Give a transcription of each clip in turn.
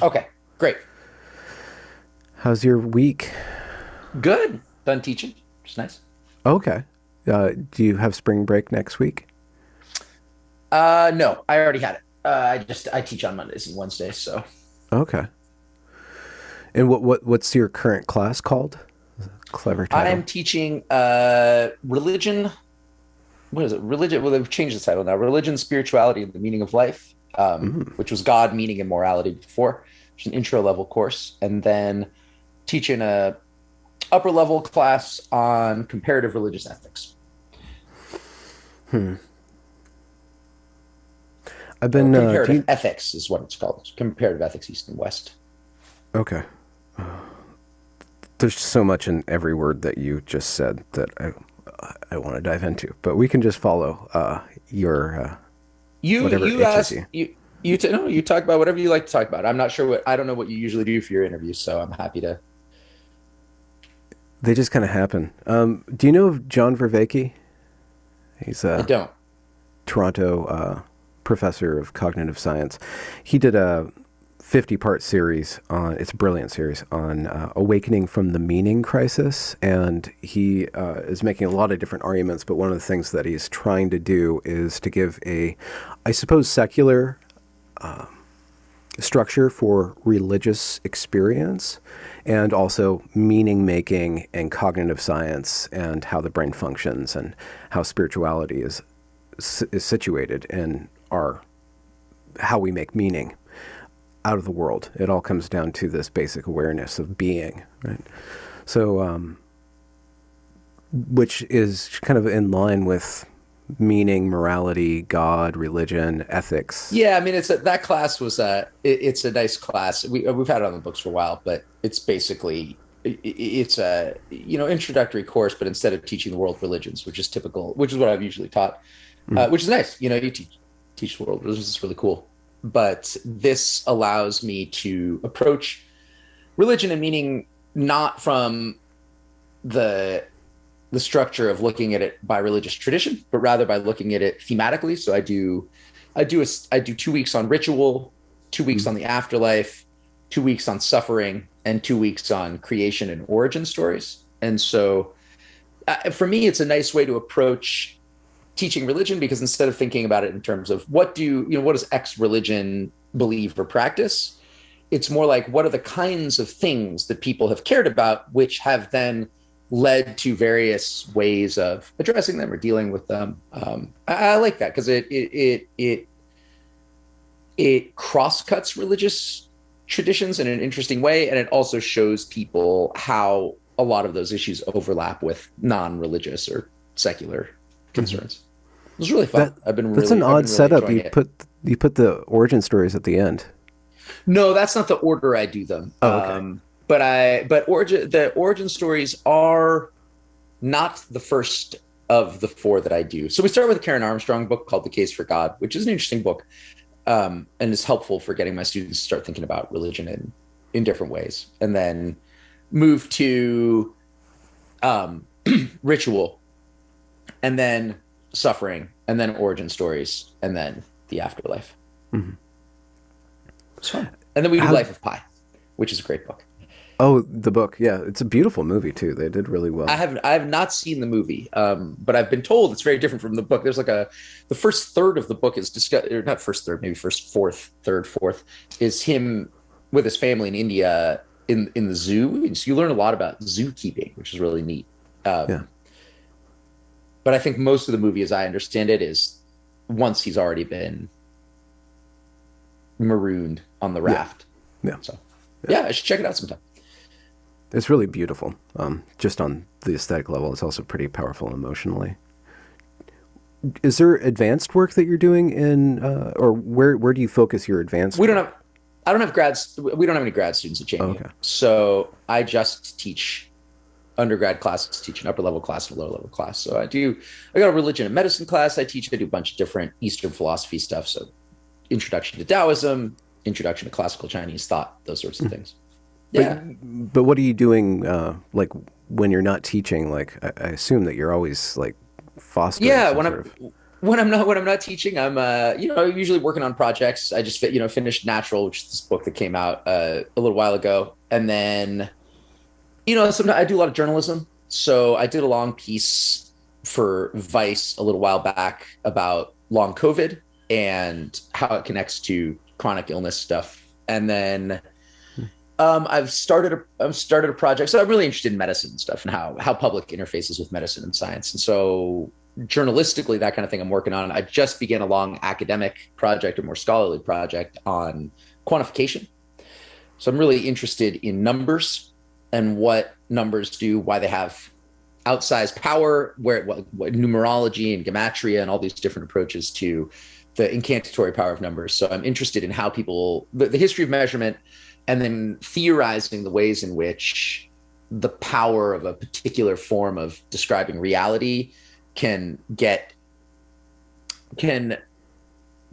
Okay, great. How's your week? Good. Done teaching. Which is nice. Okay. Do you have spring break next week? No, I already had it. I teach on Mondays and Wednesdays, so Okay. And what's your current class called? Clever I am title. teaching religion. What is it? Religion. Well, they've changed the title now. Religion, spirituality, and the meaning of life, Mm. which was God, meaning, and morality before. It's an intro level course, and then teaching a upper level class on comparative religious ethics. Hmm. I've Or been. Do comparative you? ethics is what it's called. Comparative ethics, East and West. Okay. There's so much in every word that you just said that I want to dive into, but we can just follow your You whatever you itches ask you. no, you talk about whatever you like to talk about. I'm not sure what I don't know what you usually do for your interviews, so I'm happy to. They just kind of happen. Do you know of John Vervaeke? He's I a don't. Toronto professor of cognitive science. He did a 50-part series on, it's a brilliant series, on awakening from the meaning crisis. And he is making a lot of different arguments, but one of the things that he's trying to do is to give a, I suppose, secular structure for religious experience and also meaning making and cognitive science and how the brain functions and how spirituality is situated in our how we make meaning out of the world. It all comes down to this basic awareness of being, right? So, which is kind of in line with meaning, morality, God, religion, ethics. Yeah, I mean that class was it's a nice class. We've had it on the books for a while, but it's basically it's a introductory course, but instead of teaching the world religions, which is typical, which is what I've usually taught, Mm. which is nice. You teach the world religions, it's really cool. But this allows me to approach religion and meaning not from the the structure of looking at it by religious tradition, but rather by looking at it thematically. So I do 2 weeks on ritual, 2 weeks Mm. on the afterlife, 2 weeks on suffering, and 2 weeks on creation and origin stories. And so for me, it's a nice way to approach teaching religion because instead of thinking about it in terms of what does X religion believe or practice, it's more like what are the kinds of things that people have cared about, which have then led to various ways of addressing them or dealing with them. I like that because it cross cuts religious traditions in an interesting way, and it also shows people how a lot of those issues overlap with non-religious or secular Mm-hmm. concerns. It was really fun. That that's an I've odd been really setup. enjoying You it. put the origin stories at the end. No, that's not the order I do them. Oh, okay. But origin stories are not the first of the four that I do. So we start with a Karen Armstrong book called The Case for God, which is an interesting book, and is helpful for getting my students to start thinking about religion in different ways. And then move to um, ritual, and then suffering, and then origin stories, and then the afterlife. Mm-hmm. It's fun. And then we do How? Life of Pi, which is a great book. Oh, the book. Yeah, it's a beautiful movie too. They did really well. I have not seen the movie, but I've been told it's very different from the book. There's like the first third of the book is discussed, or not first third, maybe first fourth, third, fourth, is him with his family in India in the zoo. And so you learn a lot about zookeeping, which is really neat. Yeah. Um, but I think most of the movie, as I understand it, is once he's already been marooned on the Yeah. raft. Yeah. So Yeah. yeah, I should check it out sometime. It's really beautiful. Just on the aesthetic level, it's also pretty powerful emotionally. Is there advanced work that you're doing in, or where do you focus your advanced We don't work? have I don't have grads. We don't have any grad students at Oh, JMU, okay. so I just teach undergrad classes, teach an upper level class and a lower level class. So I got a religion and medicine class. I do a bunch of different Eastern philosophy stuff. So introduction to Taoism, introduction to classical Chinese thought, those sorts of things. But Yeah, but what are you doing like when you're not teaching? Like I assume that you're always like fostering yeah. some sort of. when I'm not teaching, I'm usually working on projects. I just finished Natural, which is this book that came out a little while ago, and then sometimes I do a lot of journalism. So I did a long piece for Vice a little while back about long COVID and how it connects to chronic illness stuff. And then I've started a project. So I'm really interested in medicine and stuff and how public interfaces with medicine and science. And so journalistically, that kind of thing I'm working on. I just began a long academic project, a more scholarly project on quantification. So I'm really interested in numbers and what numbers do, why they have outsized power, what numerology and gematria and all these different approaches to the incantatory power of numbers. So I'm interested in how the history of measurement, and then theorizing the ways in which the power of a particular form of describing reality can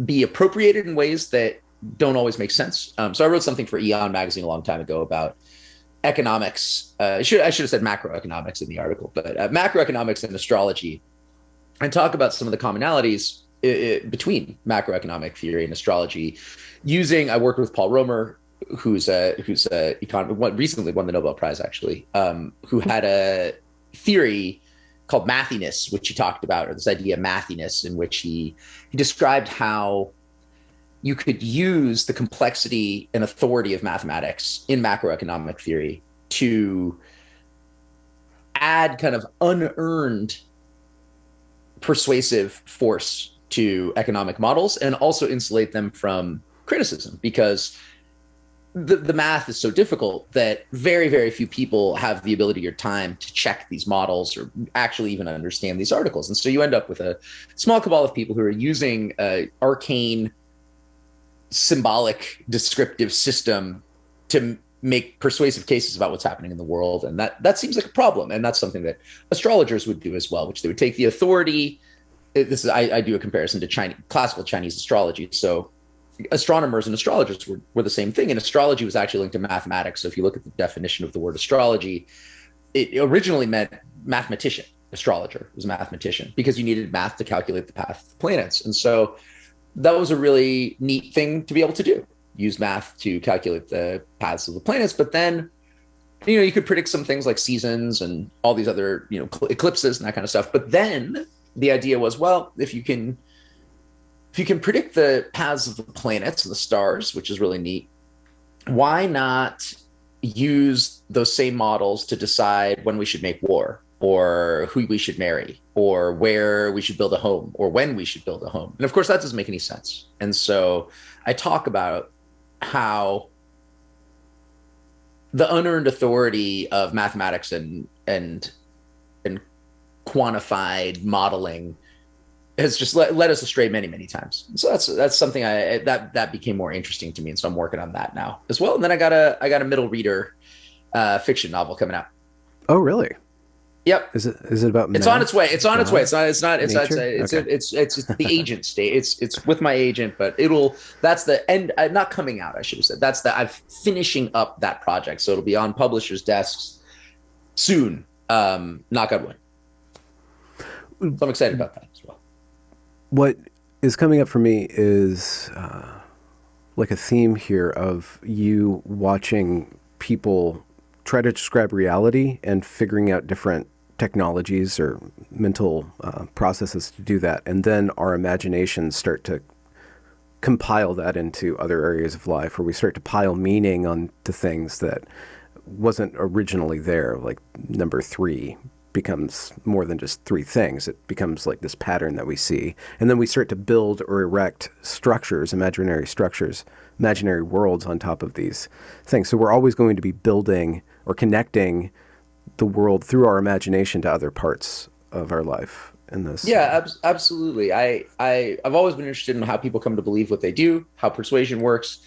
be appropriated in ways that don't always make sense. So I wrote something for Eon magazine a long time ago about economics. I should have said macroeconomics in the article, but macroeconomics and astrology, and talk about some of the commonalities between macroeconomic theory and astrology. I worked with Paul Romer, who's economist, recently won the Nobel Prize actually, who had a theory called mathiness, which he talked about, or this idea of mathiness, in which he described how you could use the complexity and authority of mathematics in macroeconomic theory to add kind of unearned persuasive force to economic models and also insulate them from criticism, because the math is so difficult that very, very few people have the ability or time to check these models or actually even understand these articles. And so you end up with a small cabal of people who are using arcane, symbolic, descriptive system to make persuasive cases about what's happening in the world. And that seems like a problem. And that's something that astrologers would do as well, which they would take the authority. I do a comparison to classical Chinese astrology. So astronomers and astrologers were the same thing. And astrology was actually linked to mathematics. So if you look at the definition of the word astrology, it originally meant mathematician. Astrologer was a mathematician, because you needed math to calculate the path of the planets. And so that was a really neat thing to be able to do, use math to calculate the paths of the planets. But then, you could predict some things like seasons and all these other, eclipses and that kind of stuff. But then the idea was, well, if you can predict the paths of the planets and the stars, which is really neat, why not use those same models to decide when we should make war, or who we should marry, or where we should build a home, or when we should build a home? And of course, that doesn't make any sense. And so I talk about how the unearned authority of mathematics and quantified modeling has just led us astray many, many times. And so that's something that became more interesting to me. And so I'm working on that now as well. And then I got a middle reader fiction novel coming out. Oh, really? Yep. Is it about math? It's on its way. It's on God? its way. It's not it's the agent state. It's with my agent, but that's the end. Not coming out, I should have said. I'm finishing up that project. So it'll be on publishers' desks soon. Knock on wood. So I'm excited about that as well. What is coming up for me is like a theme here of you watching people try to describe reality and figuring out different technologies or mental processes to do that. And then our imaginations start to compile that into other areas of life, where we start to pile meaning onto things that wasn't originally there. Like number 3 becomes more than just 3 things. It becomes like this pattern that we see. And then we start to build or erect structures, imaginary worlds on top of these things. So we're always going to be building or connecting the world through our imagination to other parts of our life in this. Yeah, absolutely. I've always been interested in how people come to believe what they do, how persuasion works.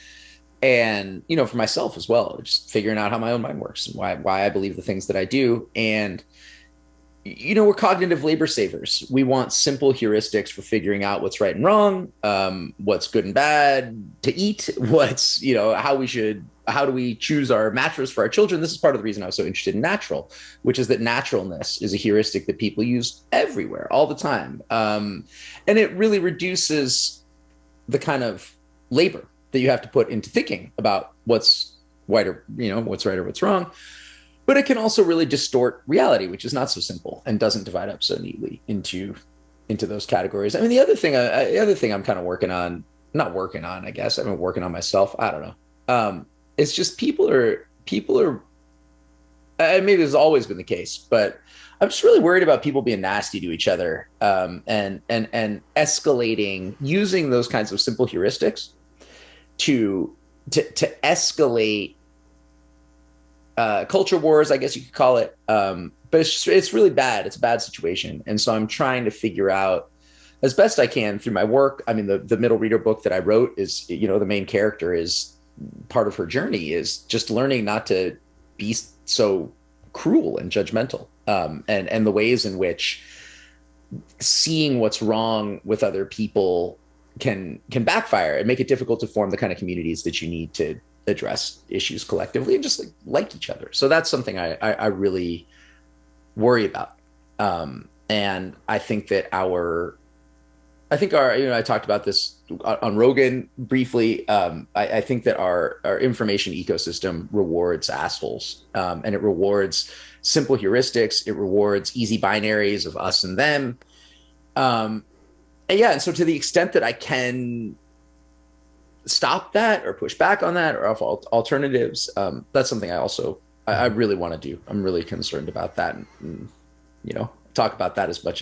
And, for myself as well, just figuring out how my own mind works and why I believe the things that I do. And we're cognitive labor savers. We want simple heuristics for figuring out what's right and wrong, what's good and bad to eat, how we should how do we choose our mattress for our children? This is part of the reason I was so interested in natural, which is that naturalness is a heuristic that people use everywhere, all the time. And it really reduces the kind of labor that you have to put into thinking about what's right or, what's right or what's wrong. But it can also really distort reality, which is not so simple and doesn't divide up so neatly into those categories. I mean, the other thing I'm kind of working on, not working on, I guess I've been working on myself. I don't know. It's just people are. Maybe this has always been the case, but I'm just really worried about people being nasty to each other, and escalating, using those kinds of simple heuristics to escalate culture wars, I guess you could call it. But it's really bad. It's a bad situation, and so I'm trying to figure out as best I can through my work. I mean, the middle reader book that I wrote is, the main character is, part of her journey is just learning not to be so cruel and judgmental, and the ways in which seeing what's wrong with other people can backfire and make it difficult to form the kind of communities that you need to address issues collectively and just like each other. So that's something I really worry about. And I think that our, I talked about this on Rogan briefly. I think that our information ecosystem rewards assholes, and it rewards simple heuristics. It rewards easy binaries of us and them. And so to the extent that I can stop that or push back on that or offer alternatives, that's something I really want to do. I'm really concerned about that, and talk about that as much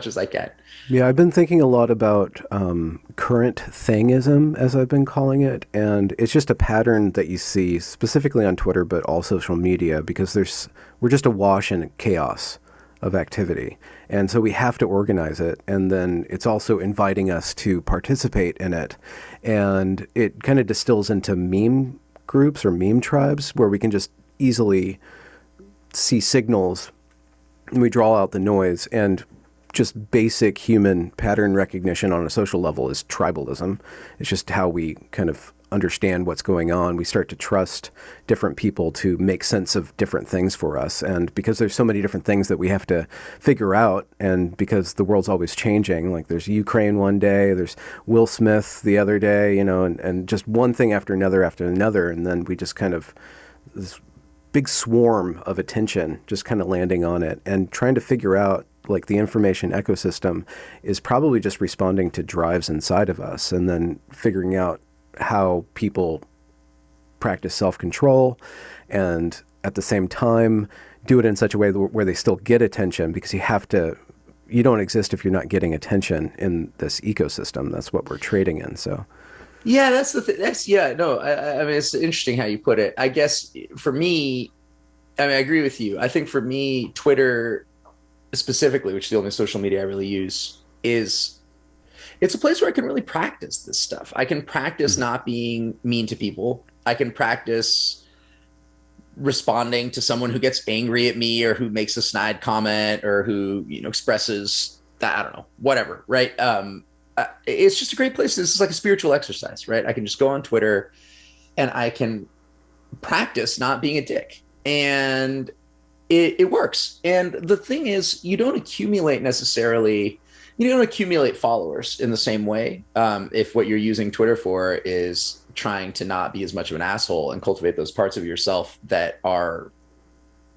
as I can. Yeah, I've been thinking a lot about current thingism, as I've been calling it, and it's just a pattern that you see specifically on Twitter, but all social media, because we're just awash in chaos of activity, and so we have to organize it, and then it's also inviting us to participate in it, and it kind of distills into meme groups or meme tribes where we can just easily see signals. And we draw out the noise, and just basic human pattern recognition on a social level is tribalism. It's just how we kind of understand what's going on. We start to trust different people to make sense of different things for us. And because there's so many different things that we have to figure out, and because the world's always changing, like there's Ukraine one day, there's Will Smith the other day, and just one thing after another, and then we just kind of, this big swarm of attention just kind of landing on it and trying to figure out, like, the information ecosystem is probably just responding to drives inside of us, and then figuring out how people practice self-control and at the same time do it in such a way where they still get attention, because you don't exist if you're not getting attention in this ecosystem. That's what we're trading in. So yeah, that's the thing. I mean, it's interesting how you put it. I guess for me, I mean, I agree with you. I think for me, Twitter specifically, which is the only social media I really use, it's a place where I can really practice this stuff. I can practice not being mean to people. I can practice responding to someone who gets angry at me or who makes a snide comment or who, expresses that, I don't know, whatever, right? It's just a great place. This is like a spiritual exercise, right? I can just go on Twitter and I can practice not being a dick, and it works. And the thing is, you don't accumulate followers in the same way. If what you're using Twitter for is trying to not be as much of an asshole and cultivate those parts of yourself that are,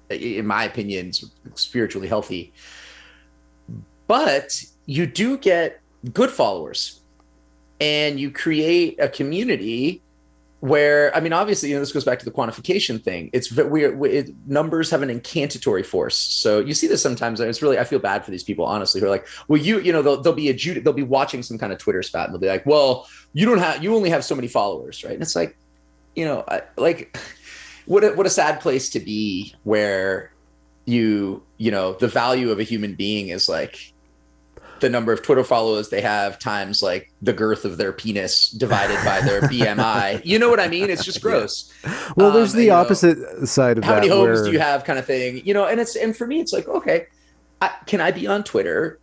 in my opinion, spiritually healthy. But you do get good followers, and you create a community where, I mean, obviously, this goes back to the quantification thing. It's numbers have an incantatory force. So you see this sometimes, and I feel bad for these people, honestly, who are like, well, they'll be watching some kind of Twitter spat, and they'll be like, well, you only have so many followers, right? And it's like, what a sad place to be, where the value of a human being is like the number of Twitter followers they have times like the girth of their penis divided by their BMI. You know what I mean? It's just gross. Yeah. Well, there's the opposite side of how that. How many homes do you have, kind of thing, and for me, it's like, okay, can I be on Twitter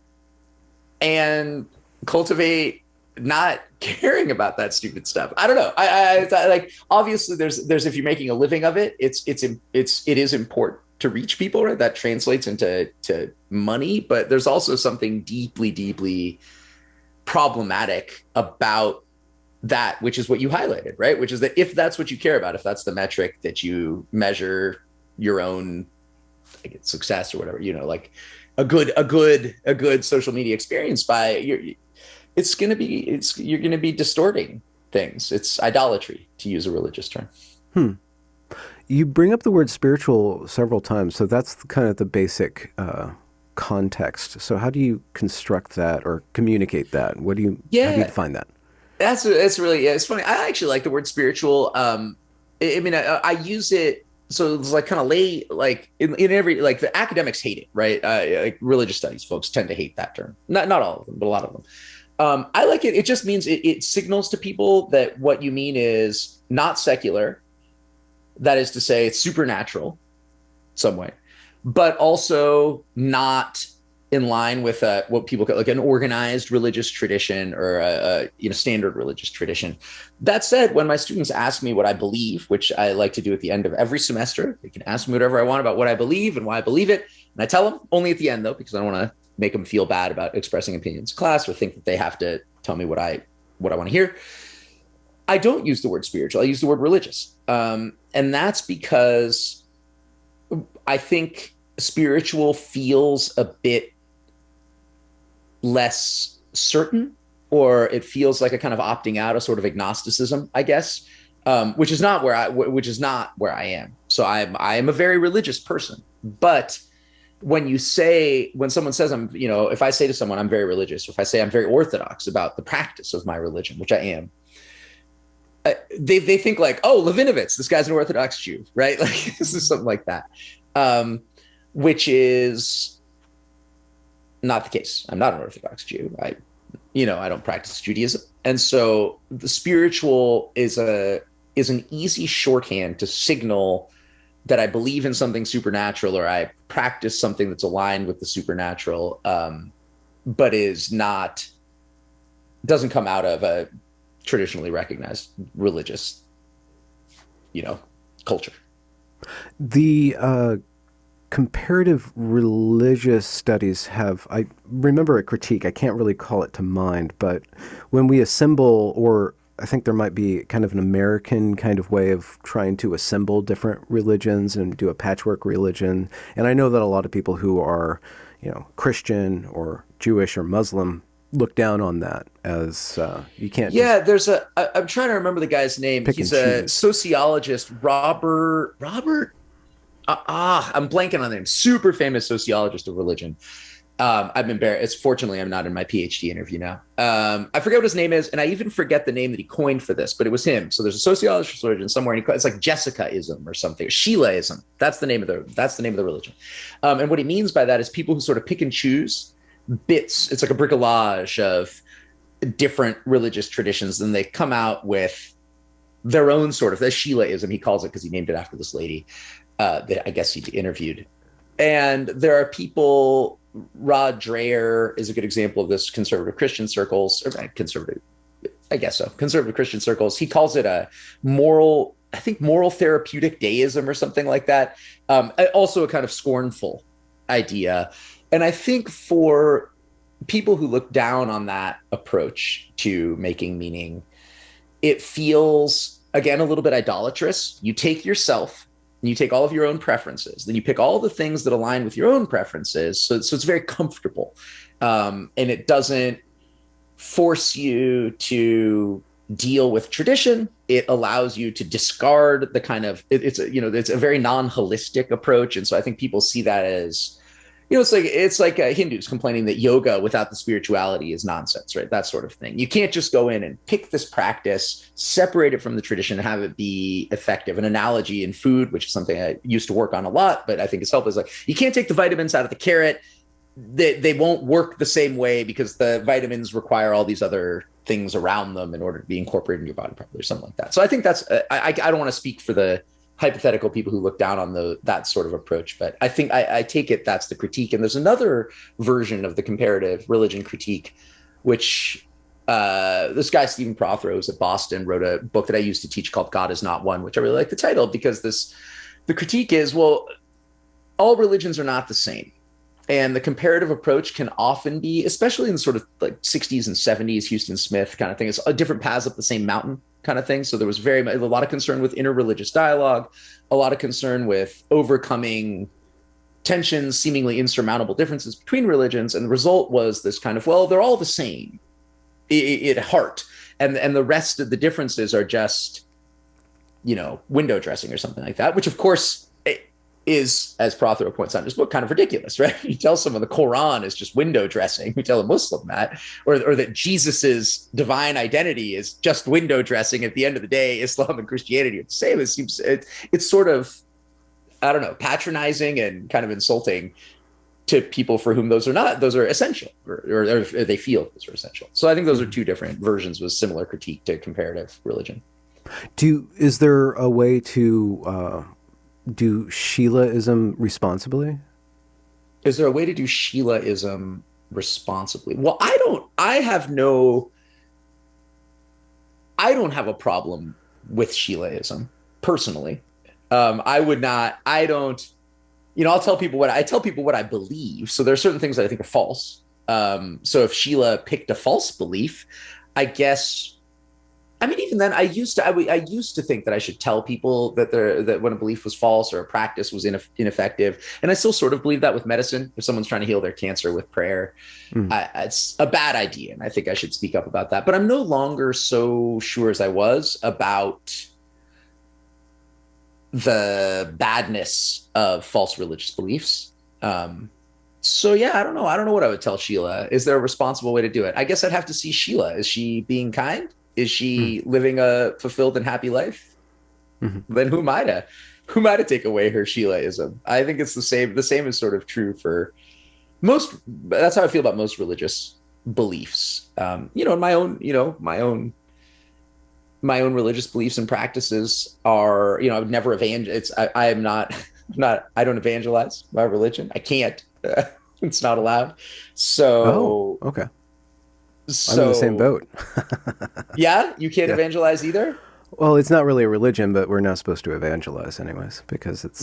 and cultivate not caring about that stupid stuff. I don't know. Like, obviously there's if you're making a living of it, it is important to reach people, right? That translates into money, but there's also something deeply problematic about that, which is what you highlighted, right? Which is that if that's what you care about, if that's the metric that you measure your own, like, success or whatever, like a good social media experience by, you're gonna be distorting things. It's idolatry, to use a religious term. Hmm. You bring up the word spiritual several times, so that's kind of the basic context. So how do you construct that or communicate that? How do you Yeah, define that? that's really, yeah, it's funny. I actually like the word spiritual. I mean, I use it, so it's like kind of lay, like in every, like, the academics hate it, right? Like religious studies folks tend to hate that term. Not all of them, but a lot of them. I like it. It just means it signals to people that what you mean is not secular. That is to say, it's supernatural some way, but also not in line with what people call like an organized religious tradition or a standard religious tradition. That said, when my students ask me what I believe, which I like to do at the end of every semester, they can ask me whatever I want about what I believe and why I believe it, and I tell them only at the end, though, because I don't want to make them feel bad about expressing opinions in class or think that they have to tell me what I want to hear. I don't use the word spiritual. I use the word religious, and that's because I think spiritual feels a bit less certain, or it feels like a kind of opting out, a sort of agnosticism, I guess, which is not where I am. So I am a very religious person, but when someone says if I say to someone I'm very religious, or if I say I'm very orthodox about the practice of my religion, which I am, they think like, oh, Levinovitz, this guy's an Orthodox Jew, right? Like, this is something like that, which is not the case. I'm not an Orthodox Jew. I don't practice Judaism, and so the spiritual is an easy shorthand to signal that I believe in something supernatural, or I practice something that's aligned with the supernatural, but doesn't come out of a traditionally recognized religious, culture. The comparative religious studies I remember a critique, I can't really call it to mind, but when we assemble, or I think there might be kind of an American kind of way of trying to assemble different religions and do a patchwork religion. And I know that a lot of people who are, Christian or Jewish or Muslim look down on that as you can't just Yeah, I'm trying to remember the guy's name. pick and He's a choose. sociologist, Robert. I'm blanking on the name. Super famous sociologist of religion. I'm embarrassed. Fortunately, I'm not in my PhD interview now. I forget what his name is, and I even forget the name that he coined for this, but it was him. So there's a sociologist of religion somewhere, and it's like Jessicaism or something, Sheilaism. That's the name of the religion. And what he means by that is people who sort of pick and choose bits. It's like a bricolage of different religious traditions, and they come out with their own sort of, the Sheilaism, he calls it, because he named it after this lady that I guess he interviewed. And there are people, Rod Dreher is a good example of this, conservative Christian circles, or conservative, I guess so, conservative Christian circles. He calls it a moral therapeutic deism or something like that. Also a kind of scornful idea. And I think for people who look down on that approach to making meaning, it feels, again, a little bit idolatrous. You take yourself, and you take all of your own preferences, then you pick all the things that align with your own preferences. So it's very comfortable. And it doesn't force you to deal with tradition. It allows you to discard the kind of, it's a very non-holistic approach. And so I think people see that as, it's like Hindus complaining that yoga without the spirituality is nonsense, right? That sort of thing. You can't just go in and pick this practice, separate it from the tradition, and have it be effective. An analogy in food, which is something I used to work on a lot, but I think it's helpful, is like, you can't take the vitamins out of the carrot. They won't work the same way because the vitamins require all these other things around them in order to be incorporated in your body properly, or something like that. So I think that's, I don't want to speak for the hypothetical people who look down on that sort of approach, but I think I take it that's the critique. And there's another version of the comparative religion critique, which this guy Stephen Prothero at Boston wrote a book that I used to teach called God Is Not One, which I really like the title because the critique is, well, all religions are not the same. And the comparative approach can often be, especially in sort of like 60s and 70s, Houston Smith kind of thing, it's a different paths up the same mountain kind of thing. So there was a lot of concern with interreligious dialogue, a lot of concern with overcoming tensions, seemingly insurmountable differences between religions. And the result was this kind of, well, they're all the same at heart. And the rest of the differences are just, window dressing or something like that, which of course is, as Prothero points out in his book, kind of ridiculous, right? You tell someone the Quran is just window dressing. You tell a Muslim that, or that Jesus's divine identity is just window dressing. At the end of the day, Islam and Christianity are the same. It's sort of, I don't know, patronizing and kind of insulting to people for whom those are essential, or they feel those are essential. So I think those are two different versions with similar critique to comparative religion. Is there a way to do Sheilaism responsibly? Is there a way to do Sheilaism responsibly? Well, I don't have a problem with Sheilaism personally. I'll tell people what I believe. So there are certain things that I think are false. So if Sheila picked a false belief, I guess, I mean, even then, I used to think that I should tell people that when a belief was false or a practice was ineffective, and I still sort of believe that with medicine. If someone's trying to heal their cancer with prayer, it's a bad idea, and I think I should speak up about that. But I'm no longer so sure as I was about the badness of false religious beliefs. So yeah, I don't know. I don't know what I would tell Sheila. Is there a responsible way to do it? I guess I'd have to see Sheila. Is she being kind? Is she living a fulfilled and happy life? Mm-hmm. Then who am I to take away her Sheilaism? I think it's the same. The same is sort of true for most. That's how I feel about most religious beliefs. My own religious beliefs and practices are, I would never I am not, I don't evangelize my religion. I can't. It's not allowed. So, okay. I'm in the same boat. Yeah, you can't evangelize either? Well, it's not really a religion, but we're not supposed to evangelize anyways, because it's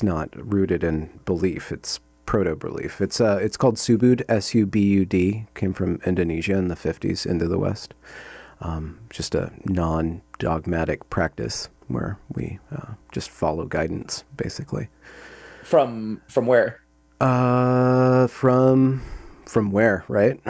not rooted in belief. It's proto-belief. It's called Subud, S-U-B-U-D, came from Indonesia in the 50s into the West. Just a non-dogmatic practice where we just follow guidance, basically. From where? From where, right?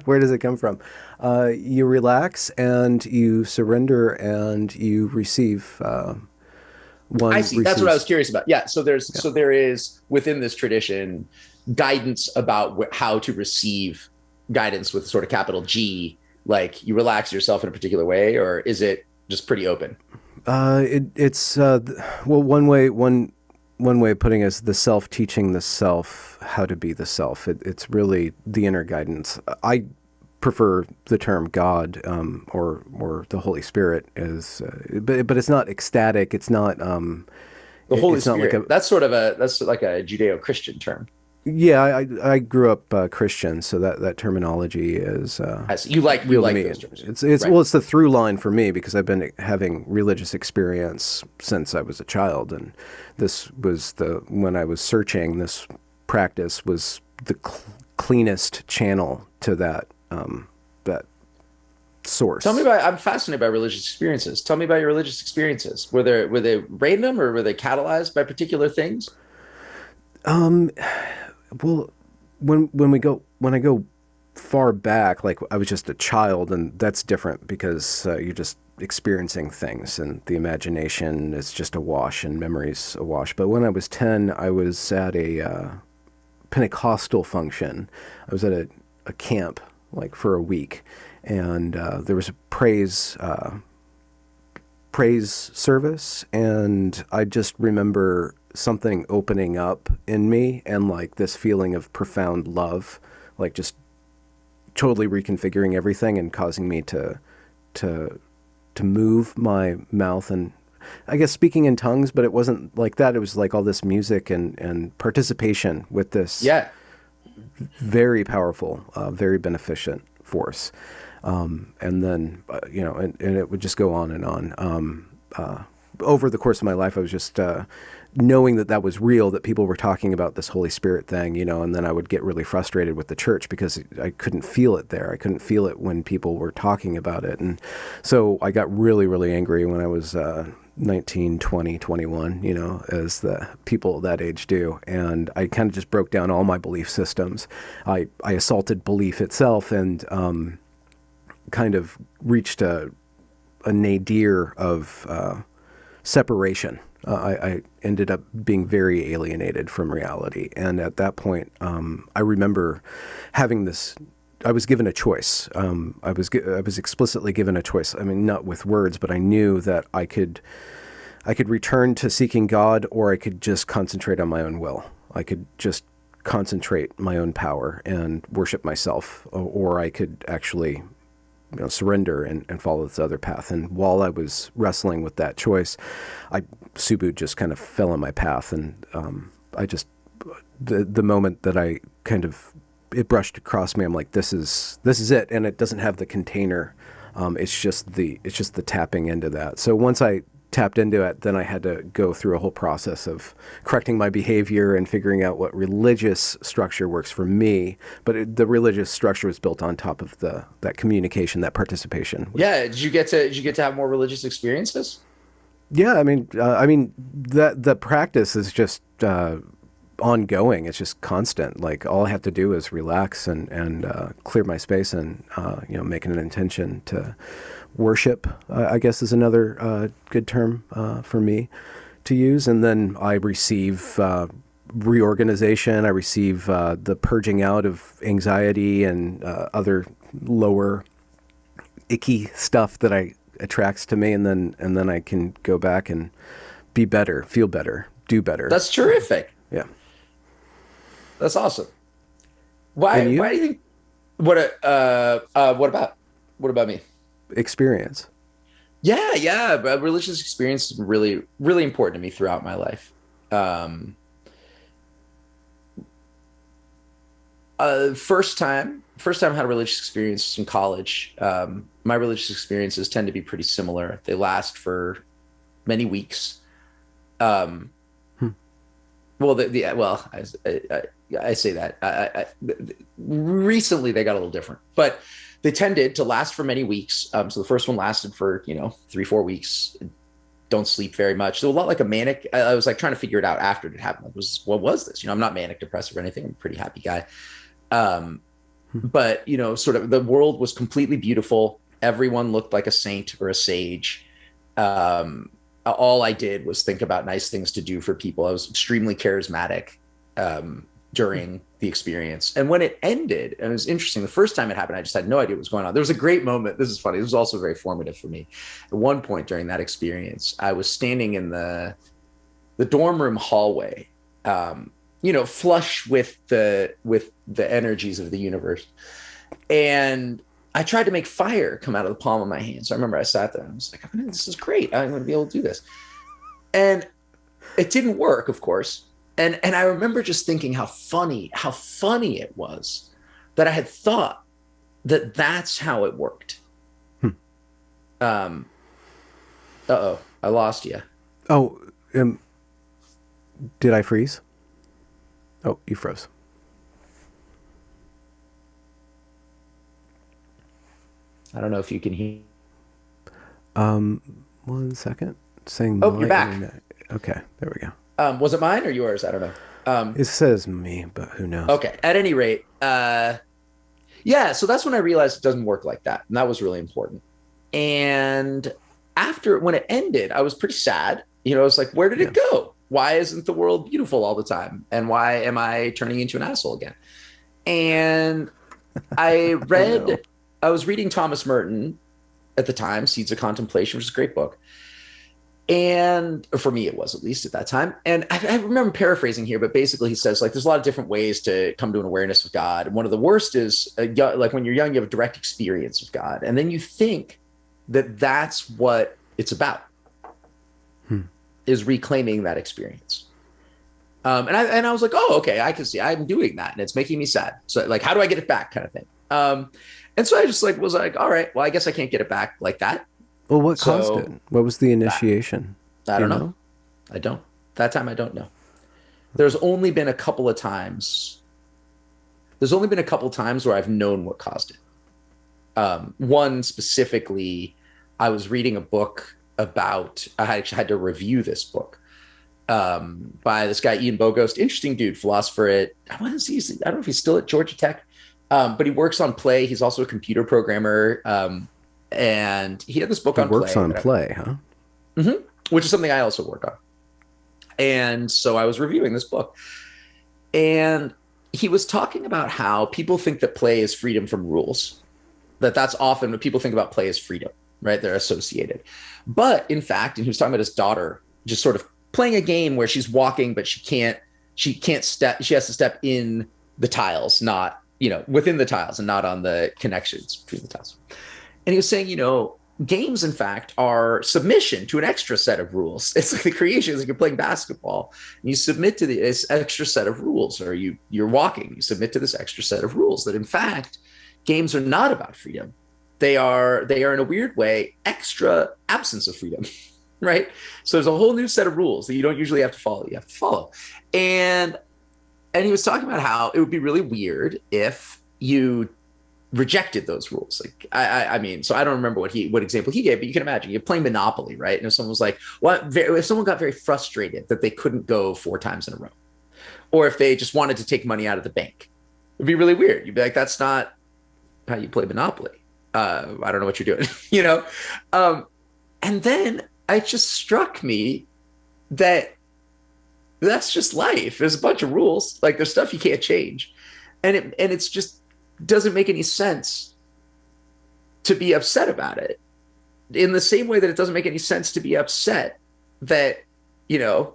Where does it come from? You relax and you surrender and you receive. I see. That's what I was curious about. Yeah. So there is within this tradition guidance about how to receive guidance with sort of capital G. Like you relax yourself in a particular way, or is it just pretty open? One way of putting it is the self teaching the self how to be the self. It's really the inner guidance. I prefer the term God or the Holy Spirit but it's not ecstatic. It's not the Holy Spirit. That's like a Judeo-Christian term. Yeah, I grew up Christian, so that terminology is you like those terms. It's right. Well, it's the through line for me because I've been having religious experience since I was a child, and this was when I was searching. This practice was the cleanest channel to that source. Tell me about. I'm fascinated by religious experiences. Tell me about your religious experiences. Were they random or were they catalyzed by particular things? Well, when I go far back, like I was just a child, and that's different because you're just experiencing things, and the imagination is just awash, and memories awash. But when I was 10, I was at a Pentecostal function. I was at a camp, like for a week, and there was a praise service, and I just remember something opening up in me and like this feeling of profound love, like just totally reconfiguring everything and causing me to move my mouth and I guess speaking in tongues, but it wasn't like that. It was like all this music and participation with this very powerful, very beneficent force. And then, and it would just go on and on. Over the course of my life, I was just knowing that that was real, that people were talking about this Holy Spirit thing, and then I would get really frustrated with the church because I couldn't feel it there. I couldn't feel it when people were talking about it. And so I got really, really angry when I was 19, 20, 21, as the people that age do. And I kind of just broke down all my belief systems. I assaulted belief itself and kind of reached a nadir of separation. I ended up being very alienated from reality. And at that point, I remember having this, I was given a choice. I was explicitly given a choice. I mean, not with words, but I knew that I could return to seeking God, or I could just concentrate on my own will. I could just concentrate my own power and worship myself, or I could actually surrender and follow this other path. And while I was wrestling with that choice, Subu just kind of fell in my path. And I just, the moment that I kind of, it brushed across me, I'm like, this is it. And it doesn't have the container. It's just the tapping into that. So once I tapped into it, then I had to go through a whole process of correcting my behavior and figuring out what religious structure works for me. But the religious structure was built on top of that communication, that participation. Yeah. Did you get to have more religious experiences? Yeah, I mean, that the practice is just ongoing. It's just constant. Like all I have to do is relax and clear my space and make an intention to worship, I guess is another good term for me to use. And then I receive reorganization. I receive the purging out of anxiety and other lower icky stuff that attracts to me. And then I can go back and be better, feel better, do better. That's terrific. Yeah. That's awesome. Why do you think, what about me? Experience. Yeah. But religious experience is really, really important to me throughout my life. First time I had a religious experience in college. My religious experiences tend to be pretty similar. They last for many weeks. Well, I say that. Recently, they got a little different, but they tended to last for many weeks. So the first one lasted for 3-4 weeks. Don't sleep very much. So a lot like a manic. I was like trying to figure it out after it happened. What was this? I'm not manic depressive or anything. I'm a pretty happy guy. But sort of the world was completely beautiful. Everyone looked like a saint or a sage. All I did was think about nice things to do for people. I was extremely charismatic during the experience. And when it ended, and it was interesting, the first time it happened, I just had no idea what was going on. There was a great moment. This is funny. This was also very formative for me. At one point during that experience, I was standing in the dorm room hallway, flush with the energies of the universe. And I tried to make fire come out of the palm of my hand. So I remember I sat there and I was like, this is great. I'm going to be able to do this. And it didn't work, of course. And I remember just thinking how funny it was that I had thought that that's how it worked. Uh-oh, I lost you. Oh, did I freeze? Oh, you froze. I don't know if you can hear. 1 second. Saying you're back. Internet. Okay, there we go. Was it mine or yours? I don't know. It says me, but who knows? Okay. At any rate, yeah. So that's when I realized it doesn't work like that, and that was really important. And when it ended, I was pretty sad. I was like, where did it go? Why isn't the world beautiful all the time? And why am I turning into an asshole again? And I read. I was reading Thomas Merton at the time, Seeds of Contemplation, which is a great book. And for me, it was, at least at that time. And I remember paraphrasing here, but basically he says, like, there's a lot of different ways to come to an awareness of God. And one of the worst is, like, when you're young, you have a direct experience of God. And then you think that that's what it's about, is reclaiming that experience. And I was like, oh, okay, I can see I'm doing that, and it's making me sad. So like, how do I get it back, kind of thing. And so I just like was like, all right, well, I guess I can't get it back like that. Well, what caused it? So What was the I, initiation? I Do you don't know. know? I don't. That time I don't know. There's only been a couple of times. There's only been a couple of times where I've known what caused it. One specifically, I was reading a book about. I actually had to review this book by this guy Ian Bogost. Interesting dude, philosopher at I want to see. I don't know if he's still at Georgia Tech, but he works on play. He's also a computer programmer, and he had this book He on works play, on play, huh? which is something I also work on. And so I was reviewing this book, and he was talking about how people think that play is freedom from rules. That's often what people think about play as freedom, right? They're associated. But in fact, and he was talking about his daughter just sort of playing a game where she's walking, but she can't step, she has to step in the tiles, not, within the tiles and not on the connections between the tiles. And he was saying, games, in fact, are submission to an extra set of rules. It's like the creation, it's like you're playing basketball and you submit to this extra set of rules, or you're walking, you submit to this extra set of rules that in fact, games are not about freedom. They are in a weird way, extra absence of freedom, right? So there's a whole new set of rules that you don't usually have to follow. You have to follow. And he was talking about how it would be really weird if you rejected those rules. Like, I mean, so I don't remember what example he gave, but you can imagine you're playing Monopoly, right? And if someone was like, if someone got very frustrated that they couldn't go 4 times in a row, or if they just wanted to take money out of the bank, it'd be really weird. You'd be like, that's not how you play Monopoly. I don't know what you're doing, and then it just struck me that that's just life. There's a bunch of rules, like there's stuff you can't change, it's just doesn't make any sense to be upset about it. In the same way that it doesn't make any sense to be upset that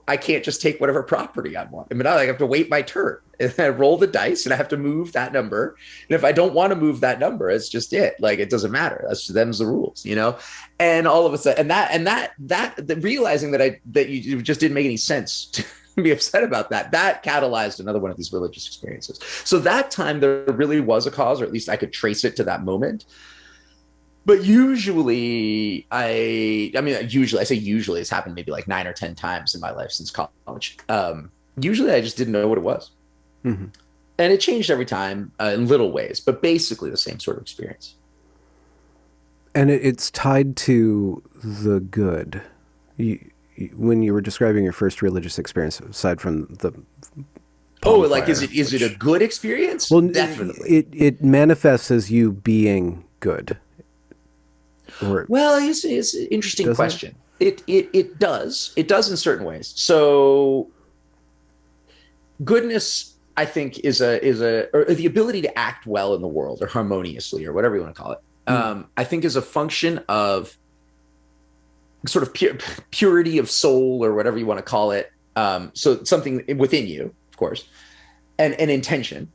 I can't just take whatever property I want. I mean, I have to wait my turn and I roll the dice and I have to move that number. And if I don't want to move that number, it's just it. Like, it doesn't matter. That's them's the rules, And all of a sudden, realizing that you just didn't make any sense to be upset about that catalyzed another one of these religious experiences. So that time there really was a cause, or at least I could trace it to that moment. But usually, usually it's happened maybe like 9 or 10 times in my life since college. Usually I just didn't know what it was. Mm-hmm. And it changed every time in little ways, but basically the same sort of experience. And it's tied to the good. When you were describing your first religious experience, aside from the like, is it a good experience? Well, definitely. It manifests as you being good. Well, it's an interesting question. It does in certain ways. So goodness, I think, is or the ability to act well in the world, or harmoniously, or whatever you want to call it. I think is a function of sort of purity of soul, or whatever you want to call it. So something within you, of course, and intention.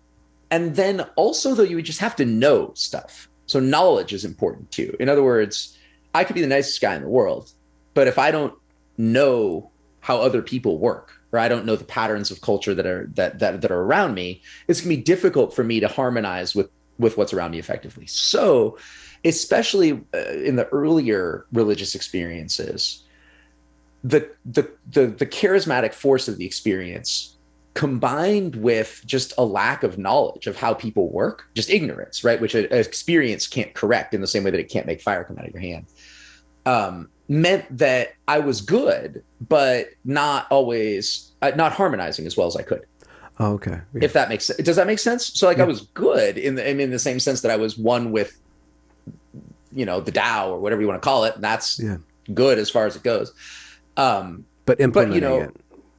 And then also, though, you would just have to know stuff. So knowledge is important too. In other words, I could be the nicest guy in the world, but if I don't know how other people work, or I don't know the patterns of culture that are around me, it's gonna be difficult for me to harmonize with what's around me effectively. So, especially in the earlier religious experiences, the charismatic force of the experience, combined with just a lack of knowledge of how people work, just ignorance, right? Which an experience can't correct in the same way that it can't make fire come out of your hand, meant that I was good, but not always, not harmonizing as well as I could. Oh, okay. Yeah. If that makes sense. Does that make sense? So like, yeah. I was good in the same sense that I was one with, the Tao, or whatever you want to call it. And that's good as far as it goes. But implementing it.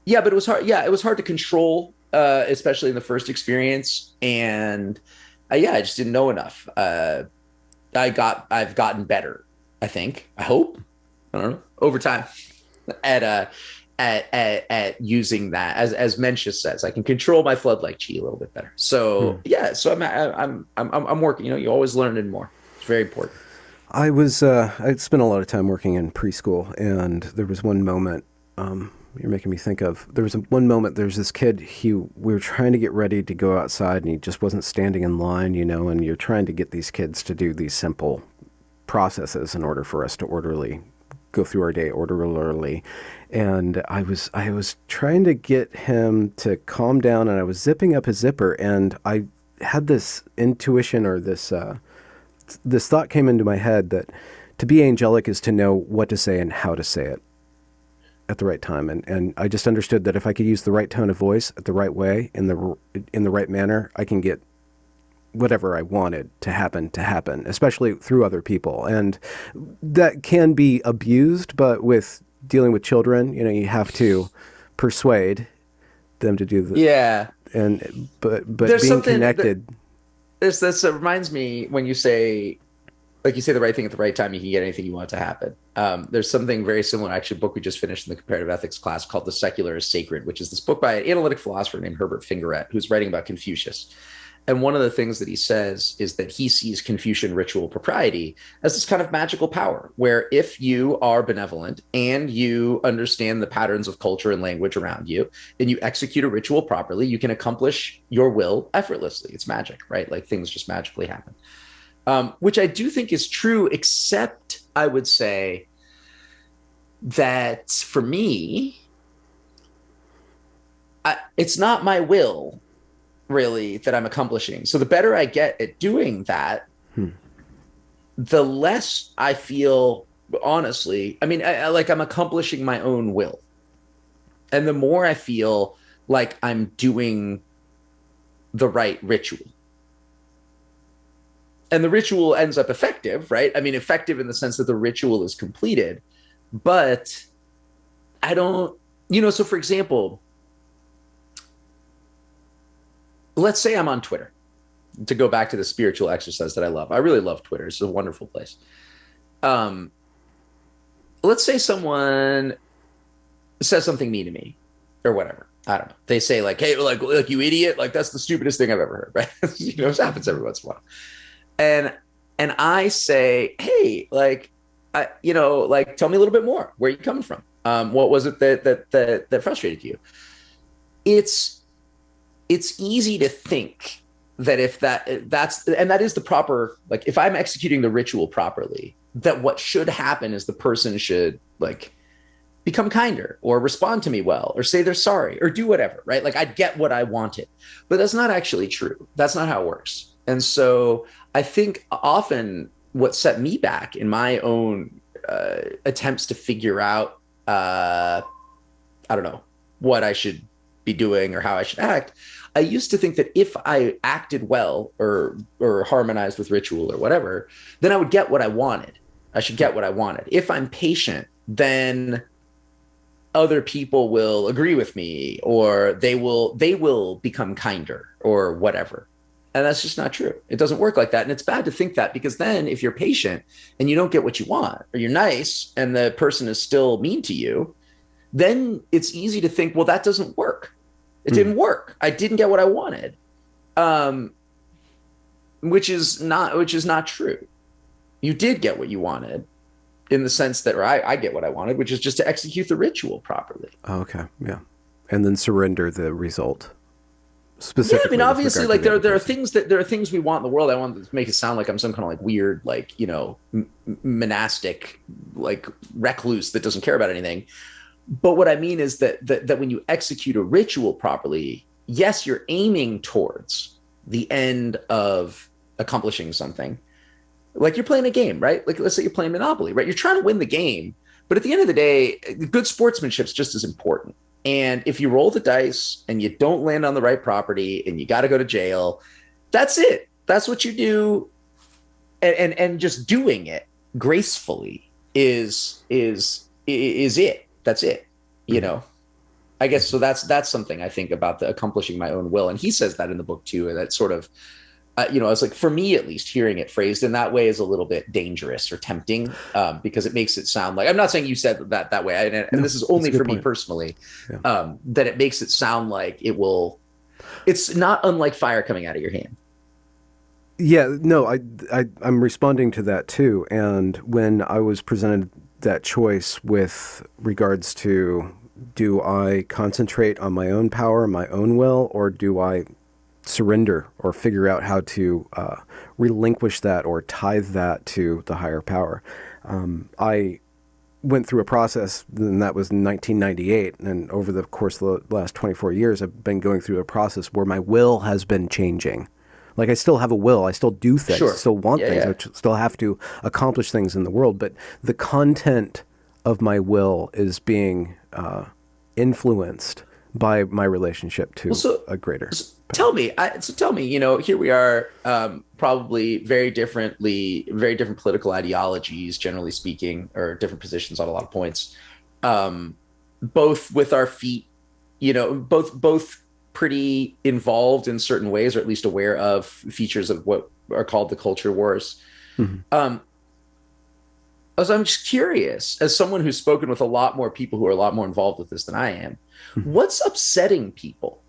Yeah, but it was hard. Yeah, it was hard to control, especially in the first experience. And I just didn't know enough. I've gotten better, I think. I hope. I don't know. Over time, at using that, as Mencius says, I can control my floodlight chi a little bit better. So so I'm working. You always learning more. It's very important. I spent a lot of time working in preschool, and there was one moment you're making me think of. There was one moment. There's this kid. We were trying to get ready to go outside, and he just wasn't standing in line, you know. And you're trying to get these kids to do these simple processes in order for us to orderly go through our day orderly. And I was trying to get him to calm down, and I was zipping up his zipper, and I had this intuition, or this thought came into my head that to be angelic is to know what to say and how to say it at the right time. And I just understood that if I could use the right tone of voice at the right way, in the right manner, I can get whatever I wanted to happen, especially through other people. And that can be abused, but with dealing with children, you know, you have to persuade them to do the, Yeah. but There's being something connected. this reminds me when you say, like you say the right thing at the right time, you can get anything you want to happen. There's something very similar, actually, a book we just finished in the comparative ethics class called The Secular is Sacred, which is this book by an analytic philosopher named Herbert Fingeret, who's writing about Confucius. And one of the things that he says is that he sees Confucian ritual propriety as this kind of magical power, where if you are benevolent and you understand the patterns of culture and language around you, and you execute a ritual properly, you can accomplish your will effortlessly. It's magic, right? Like things just magically happen. Which I do think is true, except I would say that for me, it's not my will really that I'm accomplishing. So the better I get at doing that, the less I feel, honestly, I mean, like I'm accomplishing my own will. And the more I feel like I'm doing the right ritual. And the ritual ends up effective, right? I mean, effective in the sense that the ritual is completed, but I don't, so for example, let's say I'm on Twitter, to go back to the spiritual exercise that I love. I really love Twitter. It's a wonderful place. Let's say someone says something mean to me or whatever. I don't know. They say like, hey, like you idiot. Like that's the stupidest thing I've ever heard, right? It happens every once in a while. And I say, hey, like, like tell me a little bit more. Where are you coming from? What was it that frustrated you? It's easy to think that if that's and that is the proper, like if I'm executing the ritual properly, that what should happen is the person should like become kinder or respond to me well or say they're sorry or do whatever, right? Like I'd get what I wanted, but that's not actually true. That's not how it works. And so I think often what set me back in my own attempts to figure out, I don't know, what I should be doing or how I should act, I used to think that if I acted well or harmonized with ritual or whatever, then I would get what I wanted. I should get what I wanted. If I'm patient, then other people will agree with me or they will become kinder or whatever. And that's just not true. It doesn't work like that. And it's bad to think that, because then if you're patient and you don't get what you want, or you're nice and the person is still mean to you, then it's easy to think, well, that doesn't work. It didn't work. I didn't get what I wanted. Which is not true. You did get what you wanted, in the sense that, or I get what I wanted, which is just to execute the ritual properly. Oh, okay. Yeah. And then surrender the result. Yeah, I mean, obviously, like there are things we want in the world. I want to make it sound like I'm some kind of like weird, like monastic, like recluse that doesn't care about anything. But what I mean is that when you execute a ritual properly, yes, you're aiming towards the end of accomplishing something. Like you're playing a game, right? Like let's say you're playing Monopoly, right? You're trying to win the game, but at the end of the day, good sportsmanship is just as important. And if you roll the dice and you don't land on the right property and you got to go to jail, that's it. That's what you do. And just doing it gracefully is it. That's it. I guess so. That's something I think about, the accomplishing my own will. And he says that in the book too. And that sort of, it's like, for me, at least, hearing it phrased in that way is a little bit dangerous or tempting, because it makes it sound like, I'm not saying you said that way. And this is only for me personally, that it makes it sound like it's not unlike fire coming out of your hand. Yeah, no, I'm responding to that too. And when I was presented that choice with regards to Do I concentrate on my own power, my own will, or do I surrender or figure out how to relinquish that or tithe that to the higher power? I went through a process, and that was in 1998. And over the course of the last 24 years, I've been going through a process where my will has been changing. Like, I still have a will, I still do things, I Sure. still want Yeah, things, yeah. I still have to accomplish things in the world. But the content of my will is being influenced by my relationship Well, to so, a greater so power. tell me, here we are, probably very different political ideologies, generally speaking, or different positions on a lot of points. Um, both with our feet, both pretty involved in certain ways, or at least aware of features of what are called the culture wars. Mhm. Um, so I'm just curious, as someone who's spoken with a lot more people who are a lot more involved with this than I am, Mhm. what's upsetting people?